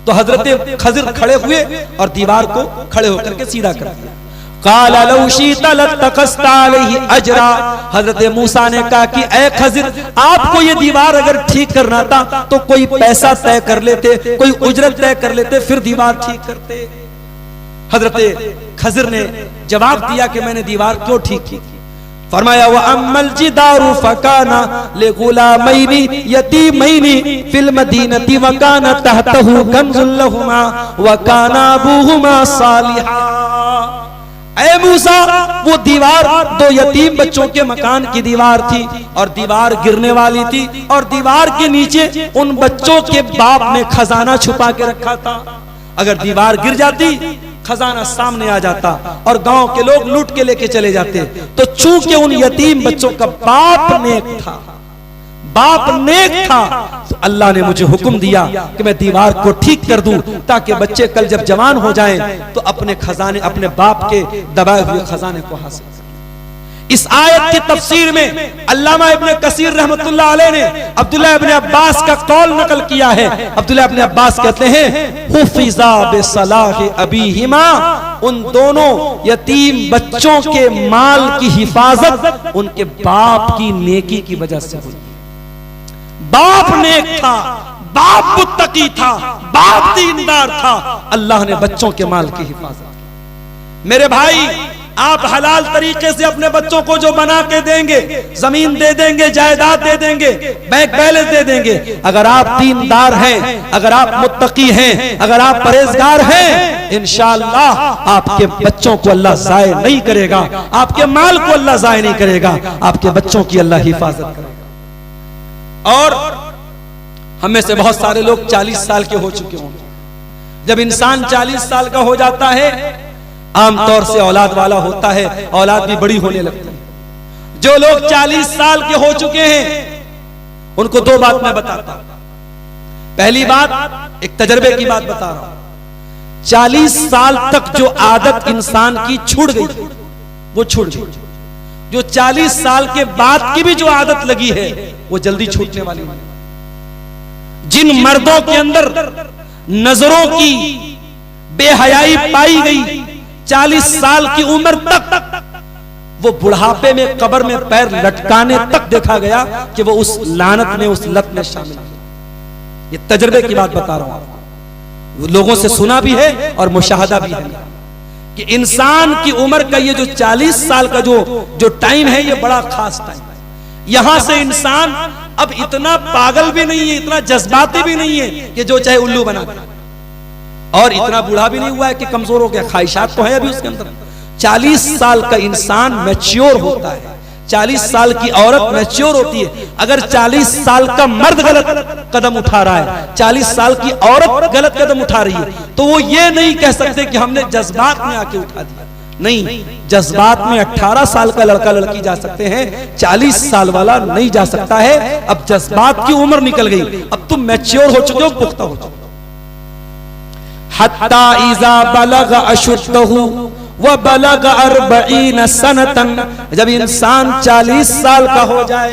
तो हजरत खजिर खड़े हुए और दीवार को खड़े होकर के सीधा कर दिया। काला लौ शीता लत्तखस्ता अलैहि अजरा, हजरत मूसा ने कहा कि ऐ खजिर, आपको ये दीवार अगर ठीक करना था तो कोई पैसा तय कर लेते, कोई उजरत तय कर लेते, फिर दीवार ठीक करते। हजरत खजिर ने जवाब दिया कि मैंने दीवार क्यों ठीक की। फरमाया व अम्मल जिदारु फकाना ले गुलामैनी यतीमैनी फिल मदीनती व काना तहतहु कंजुल लहुमा व काना अबूहुमा सालिहा। ऐ मूसा, वो दीवार दो यतीम बच्चों के मकान की दीवार थी और दीवार गिरने वाली थी, और दीवार के नीचे उन बच्चों के बाप ने खजाना छुपा के रखा था। अगर दीवार गिर जाती, खजाना सामने आ जाता और गांव के लोग लूट के लेके चले जाते। तो चूंकि उन यतीम बच्चों का बाप नेक था, बाप नेक था, तो अल्लाह ने मुझे हुक्म दिया कि मैं दीवार को ठीक कर दूं, ताकि बच्चे कल जब जवान हो जाएं तो अपने खजाने, अपने बाप के दबाए हुए खजाने को हासिल करें। इस आयत की तफसीर में अल्लामा इब्ने कसीर रहमतुल्लाह अलैह ने अब्दुल्लाह इब्ने अब्बास का कौल नकल किया है। अब्दुल्लाह इब्ने अब्बास कहते हैं हुफिजा बिसलाह अबीहिमा, उन दोनों यतीम बच्चों के माल की हिफाजत उनके बाप की नेकी की वजह से हुई। बाप नेक था, बाप मुत्तकी था, बाप दीनदार था, अल्लाह ने बच्चों के माल की हिफाजत की। मेरे भाई, आप हलाल तरीके से अपने बच्चों को जो बना के देंगे, जमीन दे देंगे, जायदाद दे देंगे, बैंक बैलेंस दे देंगे, अगर आप दीनदार हैं, अगर आप मुत्तकी हैं, अगर आप परहेजगार हैं, इंशाअल्लाह आपके बच्चों को अल्लाह जाय नहीं करेगा, आपके माल को अल्लाह जाय नहीं करेगा, आपके बच्चों की अल्लाह हिफाजत करेगा। और हम में से बहुत सारे लोग 40 साल के हो चुके होंगे। जब इंसान 40 साल का हो जाता है, आमतौर से औलाद वाला होता है, औलाद भी बड़ी होने लगती है। जो लोग 40 साल के हो चुके हैं, उनको दो बात मैं बताता हूं। पहली बात, एक तजर्बे की बात बता रहा हूं। 40 साल तक जो आदत इंसान की छूट गई, वो छूट गई। जो 40 साल के बाद की भी जो आदत लगी है, वो जल्दी छूटने वाली नहीं। जिन मर्दों के अंदर नजरों की बेहयाई पाई गई, 40 साल की उम्र तक, वो बुढ़ापे में कब्र में पैर लटकाने तक देखा गया कि वो उस लानत में, उस लत में शामिल है। ये तजर्बे की बात बता रहा हूं, लोगों से सुना भी है और मुशाहदा भी है कि इंसान की उम्र का ये जो 40 साल का जो टाइम है, ये बड़ा खास टाइम है। यहां से इंसान अब इतना पागल भी नहीं है, इतना जज्बाती भी नहीं है कि जो चाहे उल्लू बना दे, और इतना बूढ़ा भी नहीं हुआ है कि कमजोर हो गया, ख्वाहिशात तो है अभी उसके अंदर। 40 साल का इंसान मैच्योर होता है, 40 साल की औरत मैच्योर होती है। अगर 40 साल का मर्द गलत कदम उठा रहा है, 40 साल की औरत गलत कदम उठा रही है, तो वो ये नहीं कह सकते कि हमने जज्बात में आके उठा दिया। नहीं, जज्बात में 18 साल का लड़का लड़की जा सकते हैं, 40 साल वाला नहीं जा सकता है। अब जज्बात की उम्र निकल गई, अब तुम मैच्योर हो चुके हो, पुख्ता हो चुके हो। हत्ता इज़ा बलग अशुद्धहु व बलग 40 सनतन, जब इंसान 40 साल का हो जाए,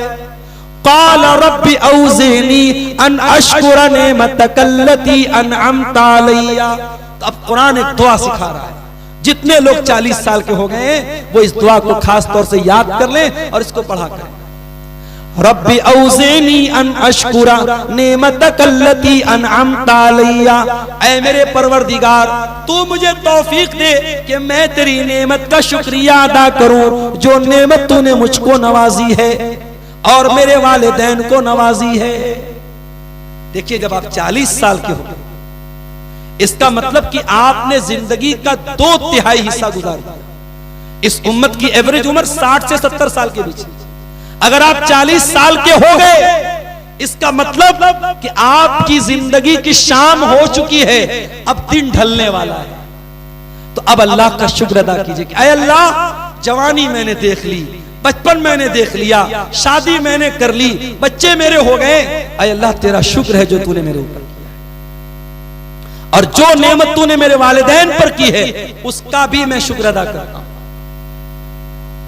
क़ाल रब्बि औज़िनी अन अश्कुर निअमतकल्लती अनअमत अलैया। तो अब कुरान एक दुआ सिखा रहा है। जितने लोग 40 साल के हो गए हैं, वो इस दुआ को खास तौर से याद कर लें और इसको पढ़ा करें। रब्बी औज़िनी अन अशकुरा नेमतकल्लती अनअमता अलैया, ऐ मेरे परवरदिगार तू मुझे तौफीक दे कि मैं तेरी नेमत का शुक्रिया अदा करूं, जो नेमत तूने मुझको नवाजी है और मेरे वालिदैन को नवाजी है। देखिए, जब आप 40 साल के हो, इसका मतलब कि आपने जिंदगी का 2/3 हिस्सा गुजार दिया। इस उम्मत की एवरेज उम्र 60 से 70 साल के बीच। अगर आप 40 साल के हो गए, इसका मतलब कि आपकी जिंदगी की शाम हो चुकी है, अब दिन ढलने वाला है। तो अब अल्लाह का शुक्र अदा कीजिए कि ऐ अल्लाह, जवानी मैंने देख ली, बचपन मैंने देख लिया, शादी मैंने कर ली, बच्चे मेरे हो गए। ऐ अल्लाह, तेरा शुक्र है जो तूने मेरे ऊपर किया, और जो नेमत तूने मेरे वालिदैन पर की है उसका भी मैं शुक्र अदा करता हूं।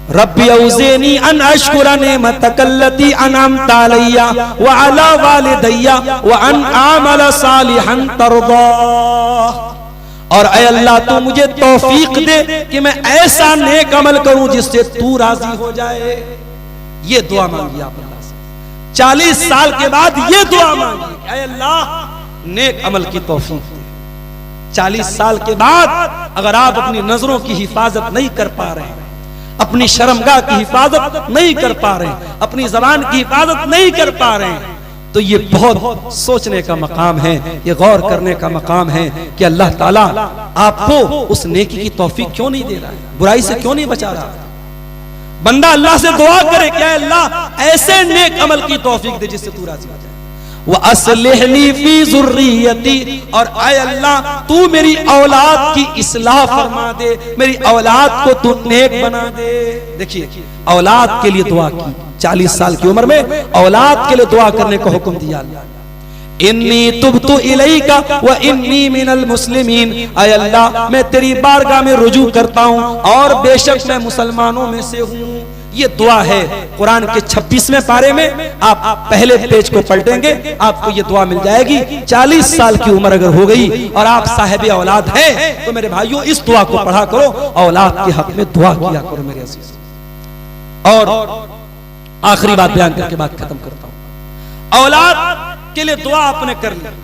रब्बी औज़िनी अन अशकुरा नेमतकल्लती अनअमता अलैया व अला वालिदैया व अन आमल सालिहन तर्दा। और ऐ अल्लाह, तू मुझे तौफीक दे कि मैं ऐसा नेक अमल करूं जिससे तू राजी हो जाए। ये दुआ मांगी आप अल्लाह से। 40 साल के बाद ये दुआ मांगी, ऐ अल्लाह नेक अमल की तौफीक दे। 40 साल के बाद अगर आप अपनी नजरों की हिफाजत नहीं कर पा रहे हैं, अपनी शर्मगाह की हिफाजत नहीं कर पा रहे हैं, अपनी जबान की हिफाजत नहीं कर पा रहे हैं, तो ये बहुत सोचने का मकाम है, ये गौर करने का मकाम है कि अल्लाह ताला आपको उस नेकी की तौफीक क्यों नहीं दे रहा है, बुराई से क्यों नहीं बचा रहा। बंदा अल्लाह से दुआ करे, क्या अल्लाह ऐसे नेक अमल की तौफीक दे जिससे तू राजी हो जाए। व अस्लिह ली फी ज़ुर्रियती, और ऐ अल्लाह तू मेरी औलाद की इस्लाह फरमा दे, मेरी औलाद को तू नेक बना दे। देखिए, औलाद के लिए दुआ की। 40 साल की उम्र में औलाद के लिए दुआ करने का हुक्म दिया। इन्नी तुब्तु इलैका व इन्नी मिनल मुस्लिमीन, ऐ अल्लाह मैं तेरी बारगाह में रुजू करता हूँ और बेशक मैं मुसलमानों में से हूँ। ये दुआ है कुरान के 26वें पारे में। आप पहले पेज को पलटेंगे, आपको ये दुआ मिल जाएगी। 40 साल की उम्र अगर हो गई और आप साहिब औलाद हैं, तो मेरे भाइयों इस दुआ को पढ़ा करो, औलाद के हक में दुआ किया करो मेरे अजीज। और आखिरी बात बयान करके बात खत्म करता हूं। औलाद के लिए दुआ आपने कर ली,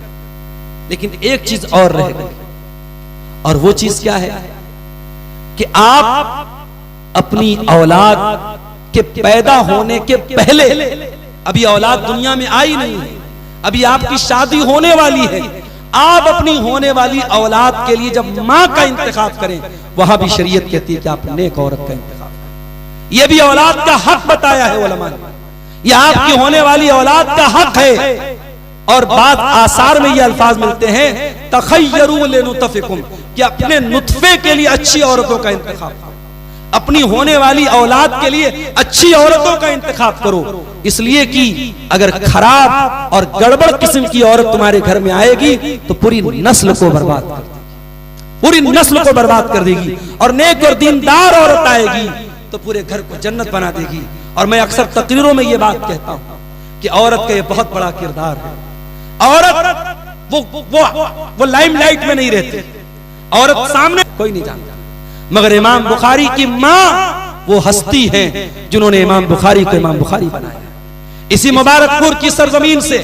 लेकिन एक चीज और रह गई, और वो चीज क्या है कि आप अपनी औलाद के पैदा होने के पहले, अभी औलाद दुनिया में आई नहीं है, अभी आपकी शादी होने वाली है, आप अपनी होने वाली औलाद के लिए जब मां का इंतखाब करें, वहां भी शरीयत कहती है कि आप नेक औरत का इंतखाब करें। यह भी औलाद का हक बताया है उलमा ने, यह आपकी होने वाली औलाद का हक है। और बात आसार में ये अल्फाज मिलते हैं, तखय्यरू लिनुतफिकुम, कि अपने नुतफे के लिए अच्छी औरतों का इंतखाब, अपनी होने वाली औलाद के लिए अच्छी औरतों का इंतखाब करो। इसलिए कि अगर खराब और गड़बड़ किस्म की औरत तुम्हारे घर में आएगी तो पूरी नस्ल को बर्बाद कर देगी, पूरी नस्ल को बर्बाद कर देगी। और नेक और दीनदार औरत आएगी तो पूरे घर को जन्नत बना देगी। और मैं अक्सर तकरीरों में ये बात कहता हूं कि औरत का ये बहुत बड़ा किरदार है। औरत वो लाइमलाइट में नहीं रहती, औरत सामने कोई नहीं जानता, मगर इमाम बुखारी की मां वो हस्ती है जिन्होंने इमाम बुखारी को इमाम बुखारी बनाया। इसी मुबारकपुर की सरजमीन से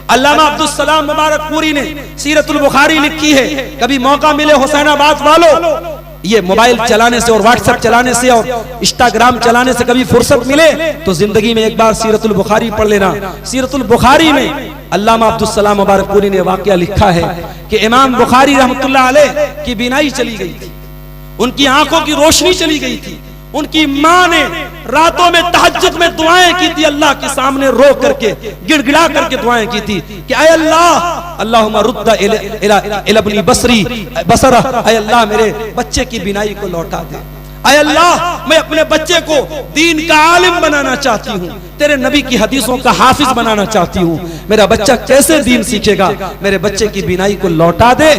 अल्लामा अब्दुल सलाम मुबारकपुरी ने सीरतुल बुखारी लिखी है। कभी मौका मिले हुसैनाबाद वालों, ये मोबाइल चलाने से और व्हाट्सएप चलाने से और इंस्टाग्राम चलाने से कभी फुर्सत मिले तो जिंदगी में एक बार सीरतुल बुखारी पढ़ लेना। सीरतुल बुखारी में अल्लामा अब्दुल सलाम मुबारकपुरी ने वाकया लिखा है कि इमाम बुखारी रहमतुल्लाह अलैह की बीनाई चली गई थी, उनकी आंखों की रोशनी चली गई थी। उनकी मां ने रातों में तहज्जुद में दुआएं की थी, अल्लाह के सामने रो करके गिड़गिड़ा करके दुआएं की थी कि ऐ अल्लाह, अल्लाहुम्मा रुद्दा इला इब्नी बसरी बसरा, ऐ अल्लाह मेरे बच्चे की बीनाई को लौटा दे। ऐ अल्लाह, मैं अपने बच्चे को दीन का आलिम बनाना चाहती हूँ, तेरे नबी की हदीसों का हाफिज बनाना चाहती हूँ। मेरा बच्चा कैसे दीन सीखेगा, मेरे बच्चे की बीनाई को लौटा दे।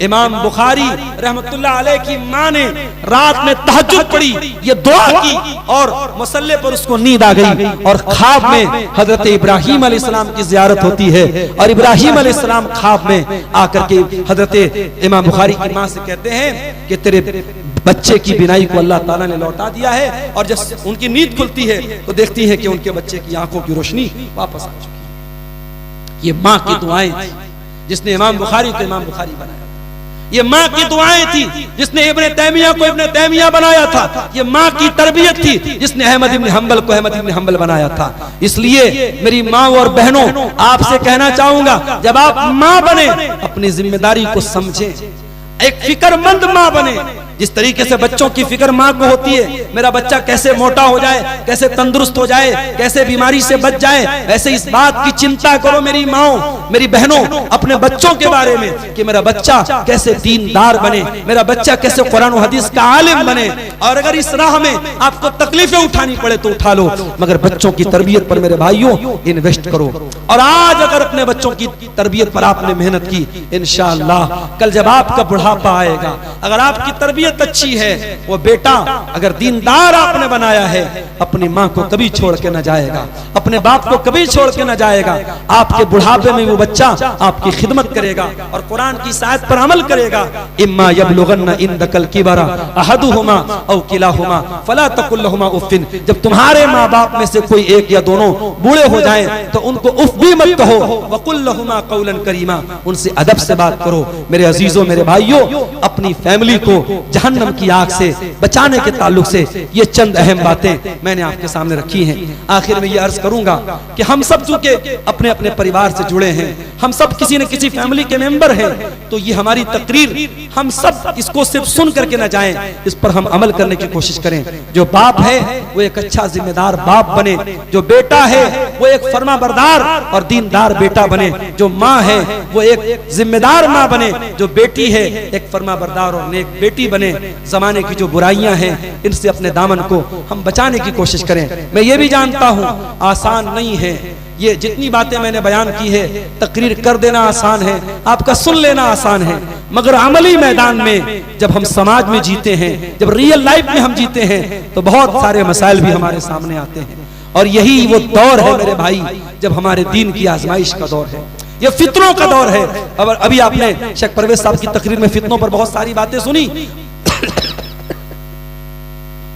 इमाम बुखारी रहमतुल्लाह अलैह की मां ने रात में तहज्जुद पढ़ी, ये दुआ की और मुसल्ले पर उसको नींद आ गई और ख्वाब में हजरत इब्राहिम अलैहिस्सलाम की जियारत होती है और इब्राहिम अलैहिस्सलाम ख्वाब में आकर के हजरत इमाम बुखारी की मां से कहते हैं कि तेरे बच्चे की बिनाई को अल्लाह ताला ने लौटा दिया है, और जब उनकी नींद खुलती है तो देखती है कि उनके बच्चे की आंखों की रोशनी वापस आ चुकी है। ये माँ की दुआएं थी जिसने इमाम बुखारी को इमाम बुखारी बनाया। ये माँ की दुआएं थी जिसने इब्ने तैमिया को इब्ने तैमिया बनाया था। ये माँ की तरबियत थी जिसने अहमद इब्न हंबल को अहमद इब्न हंबल बनाया था। इसलिए मेरी माँ और बहनों, आपसे कहना चाहूंगा, जब आप माँ बने अपनी जिम्मेदारी को समझें, एक फिक्रमंद माँ बने। जिस तरीके से बच्चों की फिक्र माँ को होती है, मेरा बच्चा कैसे मोटा हो जाए, कैसे तंदुरुस्त हो जाए, कैसे बीमारी से बच जाए, ऐसे इस बात की चिंता करो मेरी माओ, मेरी बहनों, अपने बच्चों के बारे में कि मेरा बच्चा कैसे दीनदार बने, मेरा बच्चा कैसे कुरान और हदीस का आलिम बने। और अगर इस राह में आपको तकलीफें उठानी पड़े तो उठा लो, मगर बच्चों की तरबियत पर मेरे भाइयों इन्वेस्ट करो। और आज अगर अपने बच्चों की तरबियत पर आपने मेहनत की, इंशाअल्लाह कल जब आपका बुढ़ापा आएगा, अगर आपकी तरबियत अच्छी है, वो बेटा अगर दीनदार आपने बनाया है, अपनी माँ को कभी छोड़ के न जाएगा, अपने बाप को कभी छोड़ के न जाएगा। आपके बुढ़ापे में वो बच्चा आपकी खिदमत करेगा और कुरान की आयत पर अमल करेगा। इम्मा यबलुगन्ना इंदकल किबरा अहदुहुमा औ किलाहुमा फला तकुल लहुमा उफ्फिन। जब तुम्हारे माँ बाप में से कोई एक या दोनों बूढ़े हो जाएं तो उनको उफ भी मत कहो, वकुल लहुमा कौलन करीमा, उनसे अदब से बात करो। मेरे अजीजों, मेरे भाइयों, अपनी फैमिली को जहन्नम की आग से बचाने के ताल्लुक से ये चंद अहम बातें मैंने आपके सामने रखी हैं। आखिर में ये अर्ज करूंगा कि हम सब चूंकि अपने अपने परिवार से जुड़े हैं, हम सब किसी न किसी फैमिली के मेंबर हैं, तो ये हमारी तकरीर हम सब इसको सिर्फ सुन करके न जाएं, इस पर हम अमल करने की कोशिश करें। जो बाप है वो एक अच्छा जिम्मेदार बाप बने, जो बेटा है वो एक फर्माबरदार और दीनदार बेटा बने, जो माँ है वो एक जिम्मेदार माँ बने, जो बेटी है एक फर्माबरदार और नेक बेटी बने। जमाने की जो बुराइयां हैं इनसे अपने दामन को हम बचाने की कोशिश करें। मैं ये भी जानता हूं आसान नहीं है, ये जितनी बातें मैंने बयान की है, तकरीर कर देना आसान है, आपका सुन लेना आसान है, मगर अमली मैदान में जब हम समाज में जीते हैं, जब रियल लाइफ में हम जीते हैं, तो बहुत सारे मसाइल भी हमारे सामने आते हैं। और यही वो दौर है मेरे भाई जब हमारे दीन की आजमाइश का दौर है, ये फितनों का दौर है। अब अभी आपने शेख परवेज साहब की तकरीर में फितनों पर बहुत सारी बातें सुनी।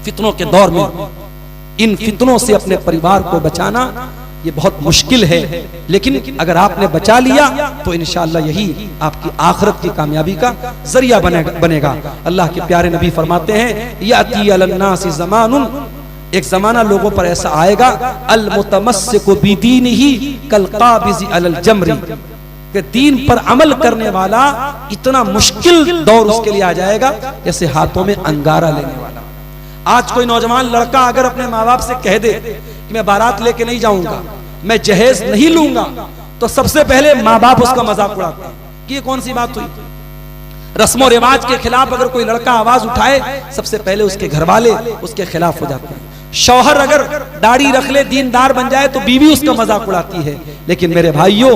फितनों के दौर में इन फितनों से अपने परिवार को बचाना ये बहुत मुश्किल है, लेकिन अगर आपने बचा लिया तो इंशाअल्लाह यही आपकी आखिरत की कामयाबी का जरिया बनेगा। अल्लाह के प्यारे नबी फरमाते हैं, याती अलन्नासी ज़मानुन, एक जमाना लोगों पर ऐसा आएगा, अल मुतमस्सिकु बिदीनिही कल काबिज़ अलल जमरी, कि दीन पर अमल करने वाला इतना मुश्किल दौर उसके लिए आ जाएगा जैसे हाथों में अंगारा लेने वाला। आज कोई नौजवान लड़का अगर अपने माँ बाप से कह दे कि मैं बारात लेके नहीं जाऊंगा, मैं जहेज नहीं लूंगा, तो सबसे पहले माँ बाप उसका मजाक उड़ाते हैं कि ये कौन सी बात हुई। रस्मों रिवाज के खिलाफ अगर कोई लड़का आवाज उठाए, सबसे पहले उसके घर वाले उसके खिलाफ हो जाते हैं। शौहर अगर दाढ़ी रख ले, दीनदार बन जाए, तो बीवी उसका मजाक उड़ाती है। लेकिन मेरे भाइयों,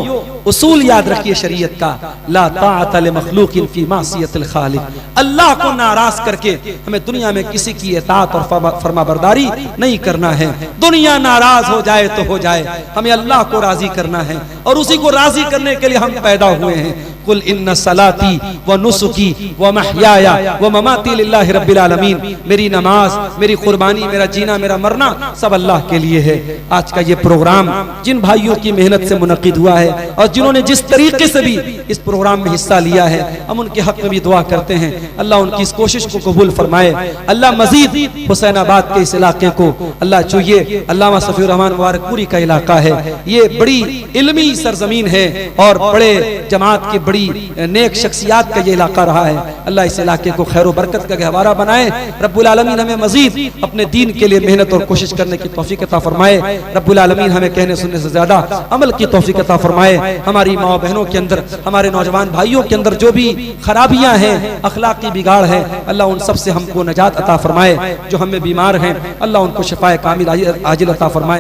उसूल याद रखिए शरीयत का, ला ताअत लिमखलूकिन फी मासियतिल खालिक, अल्लाह को नाराज करके हमें दुनिया में किसी की इताअत और फरमाबरदारी नहीं करना है। दुनिया नाराज हो जाए तो हो जाए, हमें अल्लाह को राजी करना है, और उसी को राजी करने के लिए हम पैदा हुए हैं। कुल इन्ना सलाती व नुसुकी व महयाया व ममाती लिल्लाहि रब्बिल आलमीन, मेरी नमाज, मेरी कुर्बानी, मेरा जीना, मेरा मरना सब अल्लाह के लिए है। आज का ये प्रोग्राम जिन भाइयों की मेहनत से मुनक्किद हुआ है और जिन्होंने जिस तरीके से भी इस प्रोग्राम में हिस्सा लिया है, हम उनके हक में भी दुआ करते हैं, अल्लाह उनकी इस कोशिश को कबूल फरमाए। अल्लाह मजीद हुसैनाबाद के इस इलाके को अल्लाह, जो ये अल्लामा सफीउर रहमान मुबारकपुरी का इलाका है, ये बड़ी इल्मी सरजमीन है और बड़े जमात की बड़ी नेक शख्सियात का ये इलाका रहा है। अल्लाह इस इलाके को खैर व बरकत का गहवारा बनाए। रब्बुल आलमीन हमें मजीद अपने दीन के लिए मेहनत और कोशिश करने की तौफीक अता फरमाए। रब्बुल आलमीन हमें कहने सुनने से ज्यादा अमल की तौफीक अता फरमाए। हमारी माँ बहनों के अंदर, हमारे नौजवान भाइयों के अंदर जो भी खराबियां हैं, अखलाकी बिगाड़ है, अल्लाह उन सब से हमको नजात अता फरमाए। जो हमें बीमार हैं, अल्लाह उनको शिफाए कामिल आजिल अता फरमाए।